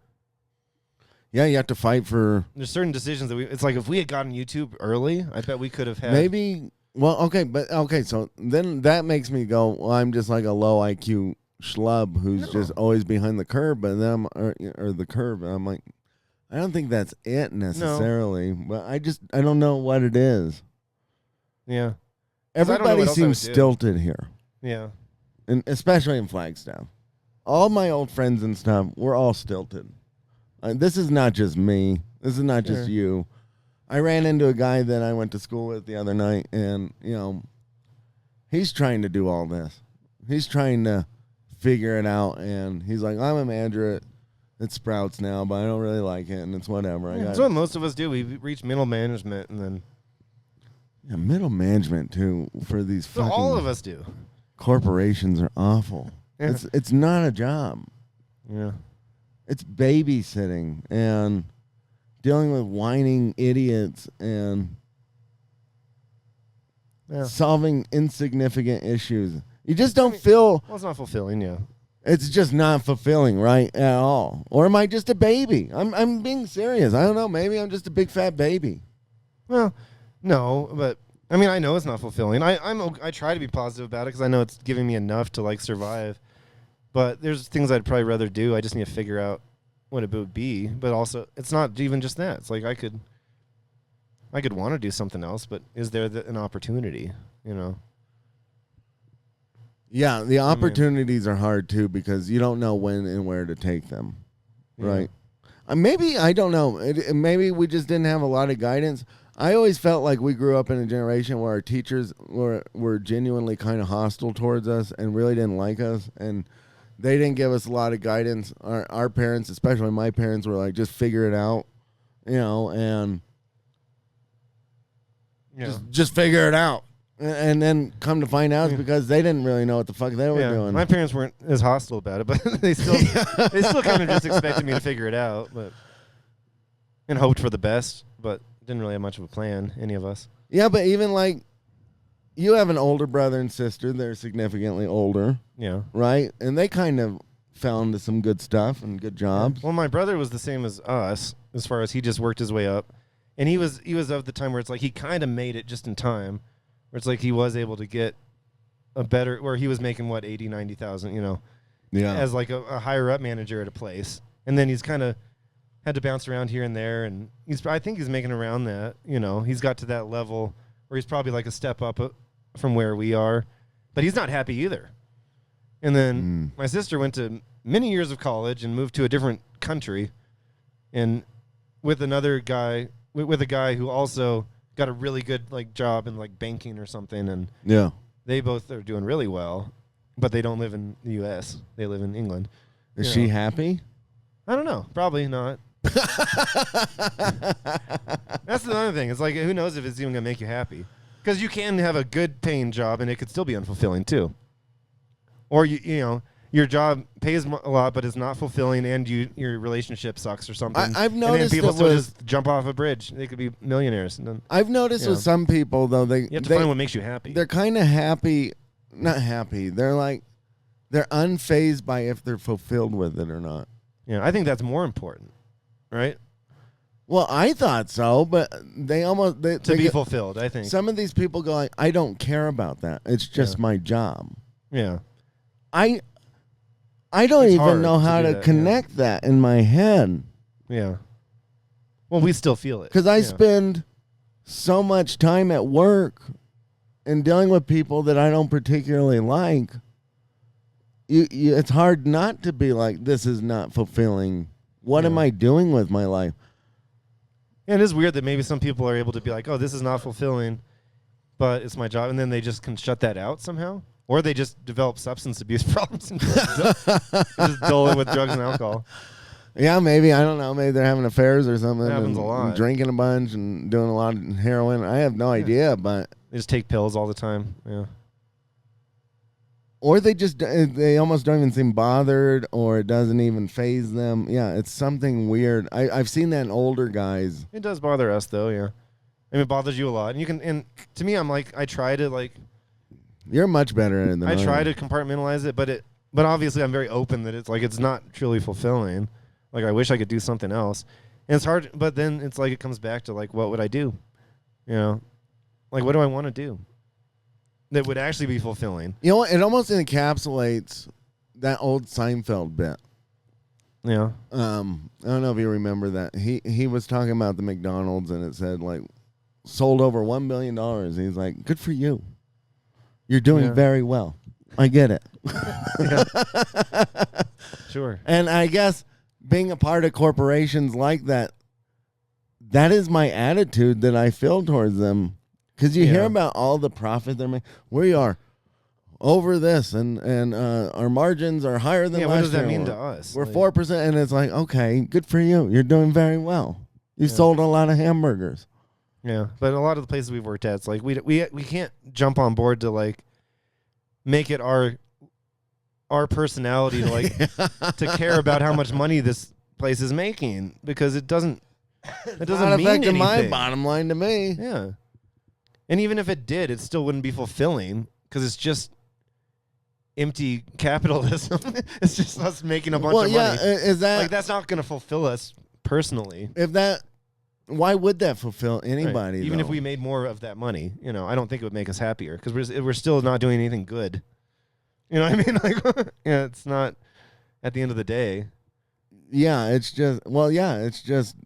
you have to fight for. There's certain decisions that it's like if we had gotten YouTube early, I bet we could have had. Maybe. Well, okay, so then that makes me go, well, I'm just like a low IQ schlub who's just always behind the curve, but then or the curve, and I'm like, I don't think that's it necessarily, but I don't know what it is. Yeah. Everybody seems stilted here. Yeah. And especially in Flagstaff. All my old friends and stuff, we're all stilted. This is not just me. This is not just you. I ran into a guy that I went to school with the other night, and, he's trying to do all this. He's trying to figure it out, and he's like, I'm a manager at Sprouts now, but I don't really like it, and it's whatever. That's what most of us do. We reach middle management, and then... Yeah, middle management, too, for these fucking... all of us do. Corporations are awful. Yeah. It's not a job. Yeah. It's babysitting and dealing with whining idiots and solving insignificant issues. You just don't feel... Well, it's not fulfilling, yeah. It's just not fulfilling, right, at all. Or am I just a baby? I'm being serious. I don't know. Maybe I'm just a big fat baby. Well, no, but... I know it's not fulfilling. I try to be positive about it because I know it's giving me enough to, like, survive. But there's things I'd probably rather do. I just need to figure out what it would be. But also, it's not even just that. It's like I could want to do something else, but is there an opportunity, Yeah, the opportunities are hard, too, because you don't know when and where to take them, right? Maybe, I don't know. Maybe we just didn't have a lot of guidance. I always felt like we grew up in a generation where our teachers were genuinely kind of hostile towards us and really didn't like us, and they didn't give us a lot of guidance. Our parents, especially my parents, were like, just figure it out, and just figure it out. And then come to find out it's because they didn't really know what the fuck they were doing. My parents weren't as hostile about it, but they still kind of just expected me to figure it out, but and hoped for the best, but didn't really have much of a plan, any of us. Yeah, but even like you have an older brother and sister, they're significantly older. Yeah. Right? And they kind of fell into some good stuff and good jobs. Well, my brother was the same as us as far as he just worked his way up. And he was of the time where it's like he kind of made it just in time. Where it's like he was able to get a better, where he was making what, 80, 90,000, as like a higher up manager at a place. And then he's kind of had to bounce around here and there. And I think he's making around that, he's got to that level where he's probably like a step up from where we are. But he's not happy either. And then my sister went to many years of college and moved to a different country. And with another guy, with a guy who also got a really good like job in like banking or something, and they both are doing really well, but they don't live in the U.S. They live in England. Is she happy? I don't know. Probably not. That's the other thing. It's like, who knows if it's even gonna make you happy? Because you can have a good paying job and it could still be unfulfilling too. Or your job pays a lot, but it's not fulfilling, and your relationship sucks or something. I've noticed and then people still just jump off a bridge. They could be millionaires. And then, I've noticed with some people though, you have to find what makes you happy. They're kind of happy, not happy. They're unfazed by if they're fulfilled with it or not. Yeah, I think that's more important, right? Well, I thought so, but they be fulfilled. I think some of these people go like, I don't care about that. It's just my job. Yeah. I don't even know how to connect that in my head. Yeah. Well, we still feel it. Because I spend so much time at work and dealing with people that I don't particularly like. It's hard not to be like, this is not fulfilling. What am I doing with my life? Yeah, it is weird that maybe some people are able to be like, oh, this is not fulfilling, but it's my job. And then they just can shut that out somehow. Or they just develop substance abuse problems and just dull it with drugs and alcohol. Yeah, maybe. I don't know. Maybe they're having affairs or something. It happens a lot. And drinking a bunch and doing a lot of heroin. I have no idea, but... They just take pills all the time. Yeah. Or they almost don't even seem bothered, or it doesn't even faze them. Yeah, it's something weird. I've seen that in older guys. It does bother us, though, yeah. I mean, it bothers you a lot. And to me, I'm like, I try to, like... You're much better at it than I try to compartmentalize it, but obviously I'm very open that it's like it's not truly fulfilling. Like I wish I could do something else. And it's hard, but then it's like it comes back to like, what would I do? Like what do I want to do that would actually be fulfilling? You know what? It almost encapsulates that old Seinfeld bit. Yeah. I don't know if you remember that. He was talking about the McDonald's, and it said like sold over $1 billion. He's like, good for you. You're doing very well. I get it. Sure. And I guess being a part of corporations like that, that is my attitude that I feel towards them. Because you hear about all the profit they're making. We are over this, and our margins are higher than last year. What does that mean to us? We're 4%, and it's like, okay, good for you. You're doing very well. You sold a lot of hamburgers. Yeah, but a lot of the places we've worked at, it's like we can't jump on board to like make it our personality to like to care about how much money this place is making, because it doesn't mean anything. My bottom line to me. Yeah, and even if it did, it still wouldn't be fulfilling because it's just empty capitalism. It's just us making a bunch of money. Is that like that's not going to fulfill us personally? Why would that fulfill anybody? Right. Even though? if we made more of that money, I don't think it would make us happier because we're still not doing anything good. You know what I mean? Like, it's not at the end of the day. Yeah, it's just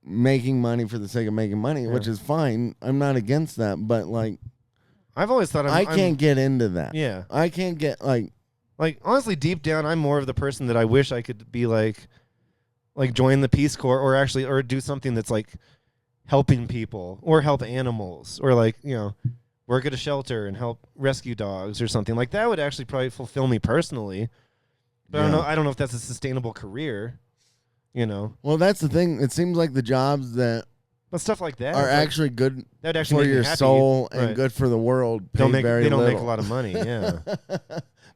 making money for the sake of making money, which is fine. I'm not against that, but like, I've always thought I can't get into that. Yeah, I can't get like honestly, deep down, I'm more of the person that I wish I could be like join the Peace Corps or do something that's like helping people or help animals or like, work at a shelter and help rescue dogs or something like that would actually probably fulfill me personally. But I don't know if that's a sustainable career, Well, that's the thing. It seems like the jobs that But stuff like that are like, actually good that'd actually for make me your soul soul and Right. good for the world. They don't Very make little. a lot of money. Yeah.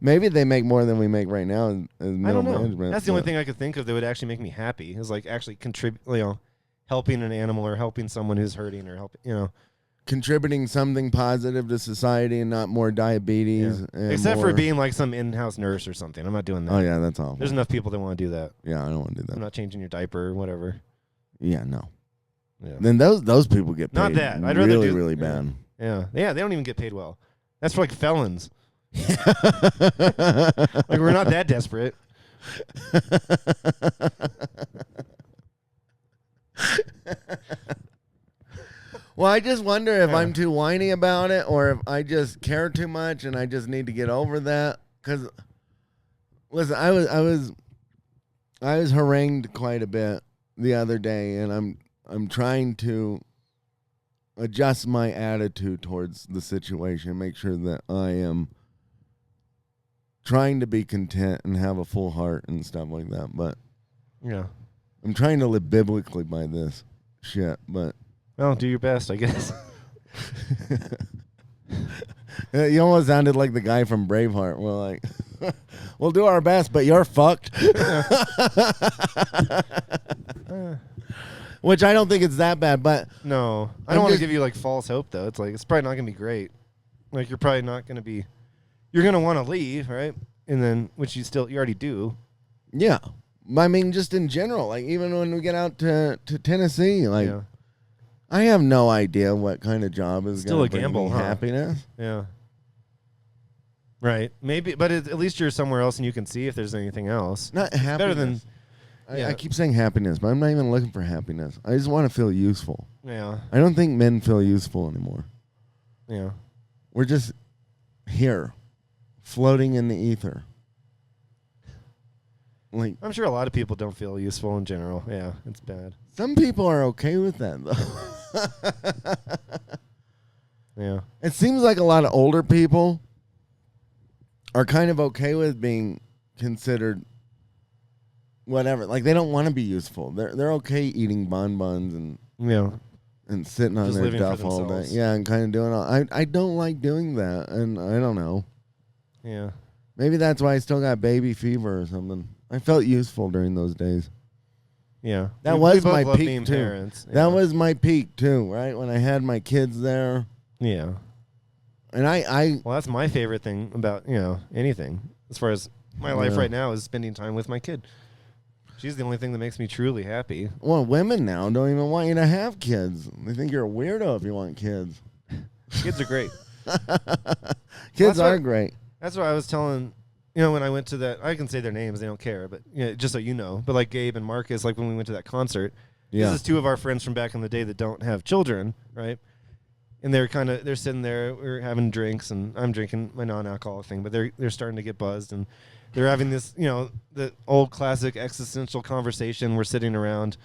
Maybe they make more than we make right now as I middle don't know. management. That's the only thing I could think of that would actually make me happy is like actually contribute, helping an animal or helping someone who's hurting or helping, contributing something positive to society and not more diabetes. Yeah. And Except more, for being like some in-house nurse or something. I'm not doing that. Oh yeah, that's awful. There's enough people that want to do that. Yeah, I don't want to do that. I'm not changing your diaper or whatever. Yeah, no. Yeah. Then those people get paid Not that. I'd rather really, do really yeah. bad. Yeah. Yeah, they don't even get paid well. That's for like felons. Like we're not that desperate. Well, I just wonder if Yeah. I'm too whiny about it or if I just care too much and I just need to get over that. Because, listen, I was harangued quite a bit the other day, and I'm trying to adjust my attitude towards the situation, make sure that I am trying to be content and have a full heart and stuff like that. But Yeah. I'm trying to live biblically by this shit, but Well, do your best, I guess. you almost sounded like the guy from Braveheart. We're like, we'll do our best, but you're fucked. Which I don't think it's that bad, but No. I I'm don't want to just- give you like false hope though. It's like it's probably not going to be great. Like you're probably not going to be you're going to want to leave, right? And then which you already do. yeah. I mean, just in general, like even when we get out to Tennessee, like Yeah. I have no idea what kind of job is Still going a to bring gamble, me huh? happiness. Yeah. Right. Maybe but at least you're somewhere else and you can see if there's anything else. Not happiness. Better than I keep saying happiness, but I'm not even looking for happiness. I just want to feel useful. Yeah. I don't think men feel useful anymore. Yeah. We're just here, floating in the ether. Like I'm sure a lot of people don't feel useful in general. Yeah, it's bad. some people are okay with that, though. Yeah. It seems like a lot of older people are kind of okay with being considered whatever. Like they don't want to be useful. They're okay eating bonbons Yeah. and sitting on Just their living for duff all day. themselves. Yeah, and kind of doing all. I don't like doing that, and I don't know. Yeah. Maybe that's why I still got baby fever or something. I felt useful during those days. Yeah. That We was both my love peak, being too. Parents. That was my peak too, right? When I had my kids there, Yeah. and I Well, that's my favorite thing about, anything. As far as my life Yeah. right now is spending time with my kid. She's the only thing that makes me truly happy. well, women now don't even want you to have kids. They think you're a weirdo if you want kids. Kids are great. Kids that's are what- great. That's what I was telling, when I went to that, I can say their names, they don't care, but just so you know. But like Gabe and Marcus, like when we went to that concert, Yeah. this is two of our friends from back in the day that don't have children, right? And they're sitting there, we're having drinks, and I'm drinking my non-alcoholic thing, but they're starting to get buzzed, and they're having this, the old classic existential conversation. We're sitting around,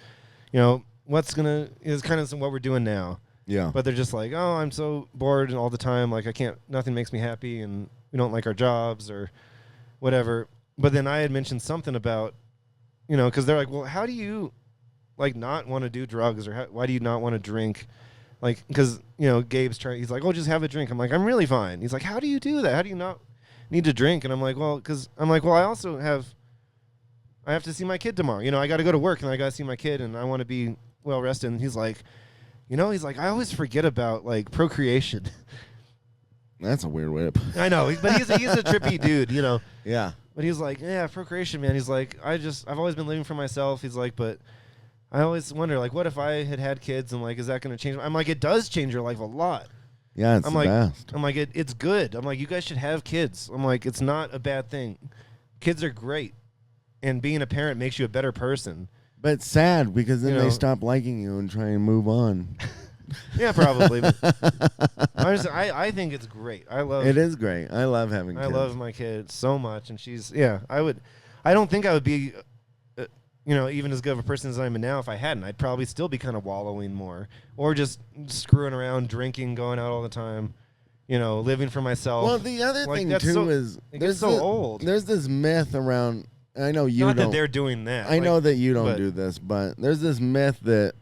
is kind of what we're doing now. Yeah. But they're just like, oh, I'm so bored and all the time. Like nothing makes me happy, and we don't like our jobs or whatever. But then I had mentioned something about, because they're like, well, how do you like not want to do drugs or why do you not want to drink? Like, because, Gabe's he's like, oh, just have a drink. I'm like, I'm really fine. He's like, how do you do that? How do you not need to drink? And I'm like, well, I also I have to see my kid tomorrow. I got to go to work and I got to see my kid and I want to be well rested. And he's like, I always forget about like procreation. That's a weird way to. I know, but he's a trippy dude, Yeah. But he's like, yeah, procreation, man. He's like, I've always been living for myself. He's like, but I always wonder, like, what if I had kids and like, is that going to change? I'm like, it does change your life a lot. Yeah, it's I'm the like, best. I'm like, it's good. I'm like, you guys should have kids. I'm like, it's not a bad thing. Kids are great, and being a parent makes you a better person. But it's sad because then You they know. stop liking you and try and move on. Yeah, probably. But I think it's great. I love It is great. I love having I kids. love my kid so much, and I don't think I would be, even as good of a person as I am now if I hadn't. I'd probably still be kind of wallowing more, or just screwing around, drinking, going out all the time, living for myself. Well, the other Like, thing that's too so- is it gets so old. There's this myth around. I know you Not don't. that they're doing that. I know that you don't but- do this, but there's this myth that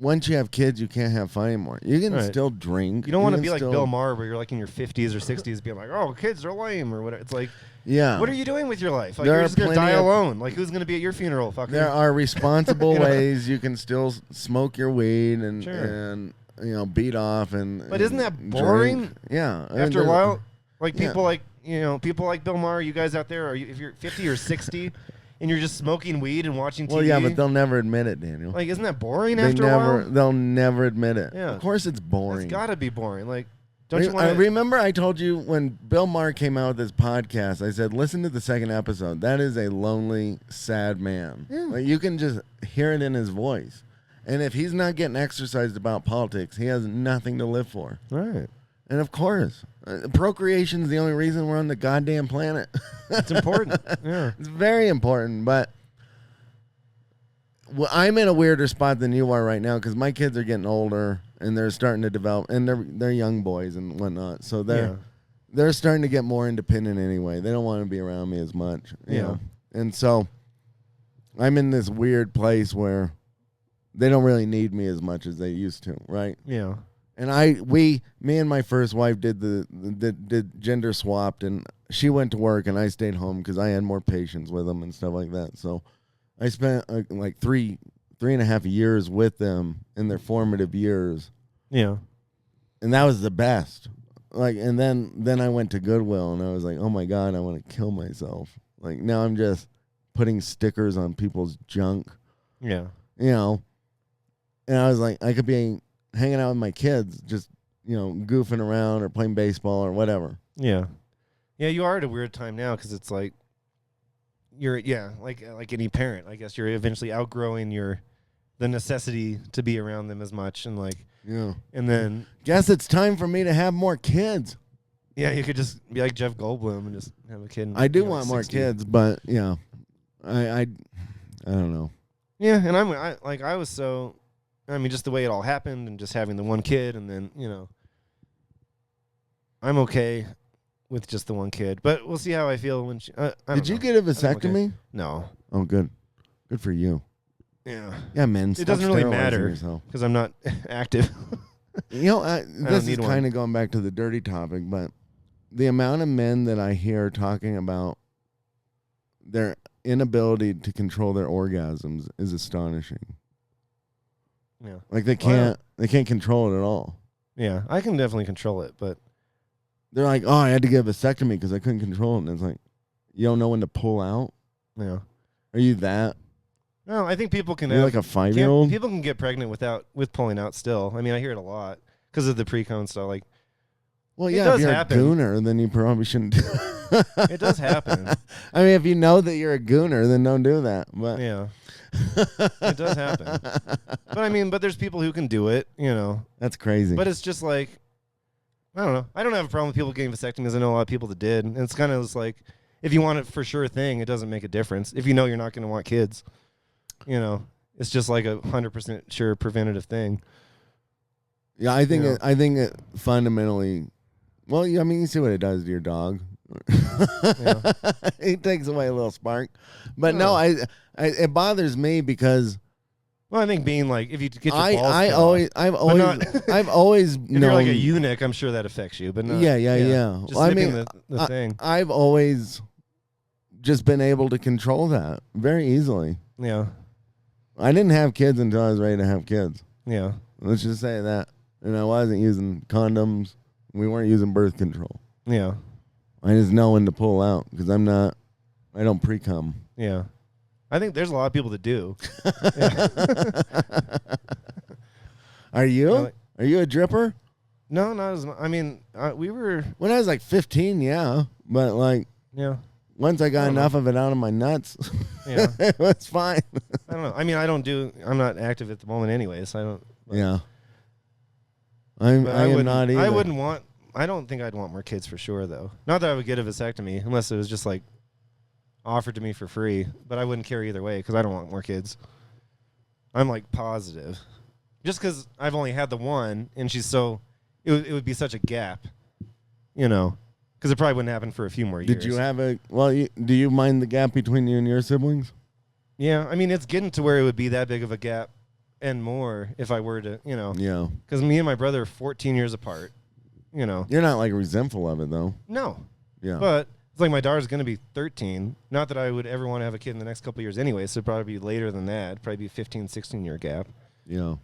once you have kids, you can't have fun anymore. You can Right. still drink. You don't want to can be like still- Bill Maher, where you're like in your 50s or 60s, being like, "Oh, kids are lame" or whatever. It's like, Yeah. what are you doing with your life? Like, There you're are just gonna plenty die of- alone. Like, who's gonna be at your funeral? Fucker. There are responsible You know? ways you can still smoke your weed and Sure. and beat off and. But isn't that and boring? drink. Yeah. After a while, like Yeah. people like people like Bill Maher, you guys out there, if you're 50 or 60 and you're just smoking weed and watching TV. Well, yeah, but they'll never admit it, Daniel. like, isn't that boring they after a while? they'll never admit it. Yeah. Of course, it's boring. It's got to be boring. Like, don't you I want to? remember I told you when Bill Maher came out with this podcast, I said, listen to the second episode. That is a lonely, sad man. Yeah. Like, you can just hear it in his voice. And if he's not getting exercised about politics, he has nothing to live for. Right. And of course, procreation is the only reason we're on the goddamn planet. It's important. Yeah. It's very important, but I'm in a weirder spot than you are right now because my kids are getting older and they're starting to develop, and they're young boys and whatnot, so they're starting to get more independent anyway. They don't want to be around me as much, you know? And so I'm in this weird place where they don't really need me as much as they used to, right? Yeah. And me and my first wife did gender swapped, and she went to work and I stayed home because I had more patience with them and stuff like that. So I spent like 3.5 years with them in their formative years. Yeah. And that was the best. Like, and then I went to Goodwill and I was like, oh my God, I want to kill myself. Like, now I'm just putting stickers on people's junk, Yeah. you know. And I was like, I could be hanging out with my kids, just, goofing around or playing baseball or whatever. Yeah. Yeah, you are at a weird time now because it's like you're like any parent, I guess you're eventually outgrowing the necessity to be around them as much, and like Yeah. and then Guess it's time for me to have more kids. you could just be like Jeff Goldblum and just have a kid. And, I do like want more 60. kids, but yeah, I don't know. Yeah, and I was so, I mean, just the way it all happened and just having the one kid, and then I'm okay with just the one kid, but we'll see how I feel when she. Did you get a okay. vasectomy? No. Oh, good. Good for you. Yeah. Yeah, men. It stop doesn't really sterilizing matter yourself. because I'm not active. This is need one. kind of going back to the dirty topic, but the amount of men that I hear talking about their inability to control their orgasms is astonishing. Yeah. Like they can't control it at all. Yeah, I can definitely control it, but They're like, oh, I had to get a vasectomy because I couldn't control it. And it's like, you don't know when to pull out? yeah. Are you that? No, I think people can You're have, like a 5-year-old? people can get pregnant with pulling out still. I mean, I hear it a lot because of the pre-con stuff. Like, Well, It yeah, does if you're happen. a gooner, then you probably shouldn't do it. it does happen. I mean, if you know that you're a gooner, then don't do that. But Yeah. It does happen. But I mean, there's people who can do it, That's crazy. But it's just like, I don't know. I don't have a problem with people getting vasectomies. I know a lot of people that did. And it's kind of just like, if you want it for sure thing, it doesn't make a difference. If you know you're not going to want kids, it's just like 100% sure preventative thing. yeah, I think Yeah. it fundamentally. Well, I mean, you see what it does to your dog. It takes away a little spark, but no, it bothers me because Well, I think being like, if you get your balls I cut always off, I've always not- I've always if known. you're like a eunuch, I'm sure that affects you, but not, Yeah. Just Well, I snipping mean, the thing. I've always just been able to control that very easily. Yeah. I didn't have kids until I was ready to have kids. Yeah. Let's just say that. And I wasn't using condoms. We weren't using birth control. Yeah. I just know when to pull out because I don't pre-cum. Yeah. I think there's a lot of people that do. Are you? Really? Are you a dripper? No, not as much. I mean, we were, When I was like 15, yeah. But like yeah. once I got I don't enough of it out of my nuts, Yeah. it was fine. I don't know. I mean, I'm not active at the moment anyway, so I don't. But, Yeah. I am wouldn't- not either. I don't think I'd want more kids for sure, though. Not that I would get a vasectomy, unless it was just like offered to me for free. But I wouldn't care either way because I don't want more kids. I'm like positive. Just because I've only had the one, and she's so, it would be such a gap, because it probably wouldn't happen for a few more years. Did you have do you mind the gap between you and your siblings? Yeah, I mean, it's getting to where it would be that big of a gap and more if I were to, Yeah. because me and my brother are 14 years apart. You're not like resentful of it though. No. Yeah. But it's like my daughter's going to be 13. Not that I would ever want to have a kid in the next couple of years anyway, so it'd probably be later than that. Probably be 15, 16-year gap. Yeah.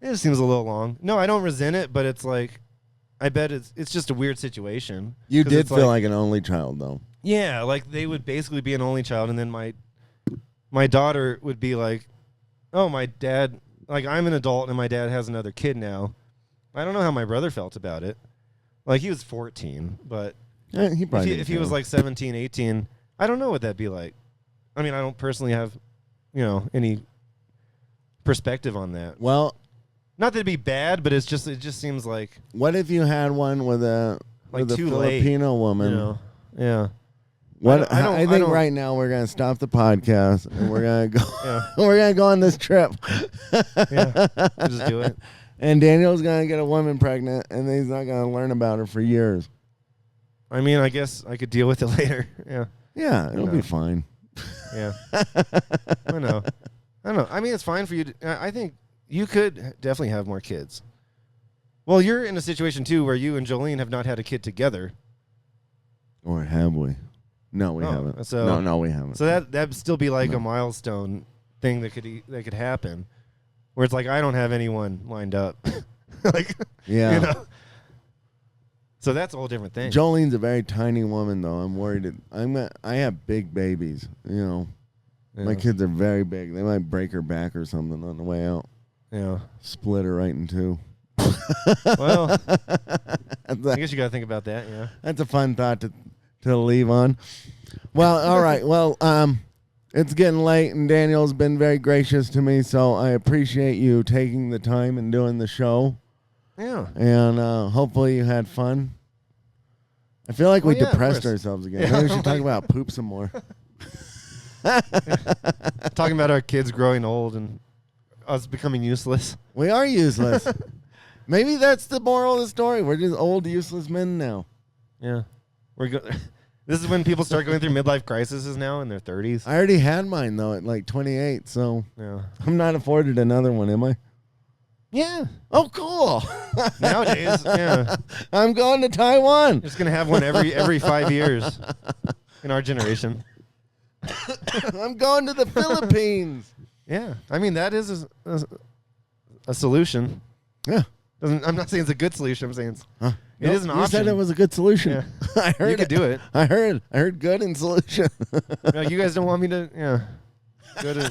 It just seems a little long. No, I don't resent it, but it's like, I bet it's just a weird situation. You 'Cause did it's feel like an only child though. Yeah, like they would basically be an only child, and then my daughter would be like, oh, my dad, like I'm an adult and my dad has another kid now. I don't know how my brother felt about it. Like he was 14, but Yeah, he probably if he was like 17, 18, I don't know what that'd be like. I mean, I don't personally have, any perspective on that. Well, Not that it'd be bad, but it just seems like what if you had one with a too late, Filipino woman? Yeah. What I think don't- right now we're gonna stop the podcast and we're gonna go. Yeah. We're gonna go on this trip. Yeah. We'll just do it. And Daniel's gonna get a woman pregnant, and he's not gonna learn about her for years. I mean, I guess I could deal with it later. Yeah. Yeah, it'll be fine. Yeah. I know. I mean, it's fine for you to, I think you could definitely have more kids. Well, you're in a situation too where you and Jolene have not had a kid together. Or have we? No, we Oh, haven't. so- No, we haven't. So that'd still be like No. a milestone thing that could happen. Where it's like I don't have anyone lined up. Like Yeah. So that's a whole different thing. Jolene's a very tiny woman, though. I'm worried. I have big babies. Yeah. My kids are very big. They might break her back or something on the way out. Yeah. Split her right in two. Well, I guess you got to think about that. Yeah. That's a fun thought to leave on. Well, all right. Well, it's getting late, and Daniel's been very gracious to me, so I appreciate you taking the time and doing the show. Yeah. And hopefully you had fun. I feel like we yeah, of depressed course. ourselves again. Yeah. Maybe we should talk about poop some more. Talking about our kids growing old and us becoming useless. We are useless. Maybe that's the moral of the story. We're just old, useless men now. Yeah. This is when people start going through midlife crises now in their 30s. I already had mine, though, at like 28, so Yeah. I'm not afforded another one, am I? Yeah. Oh, cool. Nowadays, yeah. I'm going to Taiwan. Just going to have one every 5 years in our generation. I'm going to the Philippines. Yeah. I mean, that is a solution. Yeah. I'm not saying it's a good solution. I'm saying it Nope, is an you option. said it was a good solution. Yeah. I heard You could do it. I heard good and solution. Like, you guys don't want me to, go to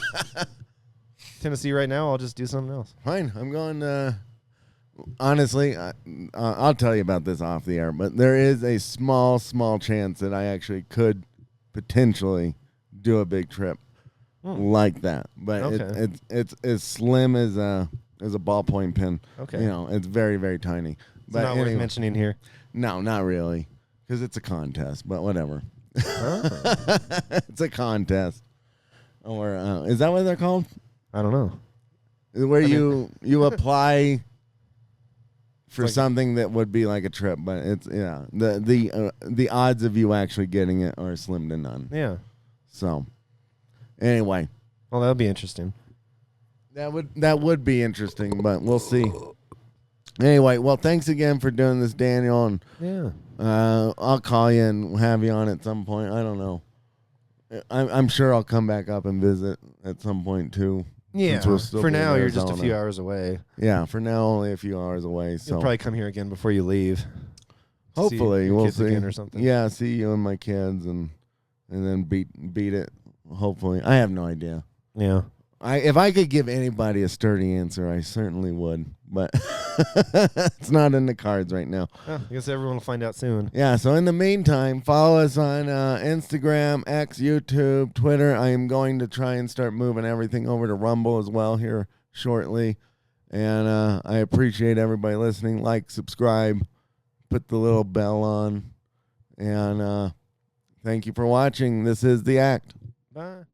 Tennessee right now. I'll just do something else. Fine. I'm going to. Honestly, I'll tell you about this off the air, but there is a small chance that I actually could potentially do a big trip like that. But Okay. it's as slim as a ballpoint pin. Okay. It's very, very tiny. It's But not worth anyway, mentioning here. no, not really, because it's a contest. But whatever. Oh. It's a contest. Or is that what they're called? I don't know. Where I you apply for like- something that would be like a trip, but it's the odds of you actually getting it are slim to none. Yeah. So anyway, Well, that'll be interesting. that would be interesting, but we'll see. Anyway, well, thanks again for doing this, Daniel, and Yeah. I'll call you and have you on at some point. I don't know. I'm sure I'll come back up and visit at some point too. Yeah. Since we'll still For be in now, you're just a Arizona. few hours away. Yeah, for now only a few hours away. So You'll probably come here again before you leave. hopefully See your we'll kids see again or something. Yeah, see you and my kids, and then beat it. Hopefully, I have no idea. Yeah. If I could give anybody a sturdy answer, I certainly would, but it's not in the cards right now. Oh, I guess everyone will find out soon. Yeah, so in the meantime, follow us on Instagram, X, YouTube, Twitter. I am going to try and start moving everything over to Rumble as well here shortly. And I appreciate everybody listening. Like, subscribe, put the little bell on. And thank you for watching. This is The Act. Bye.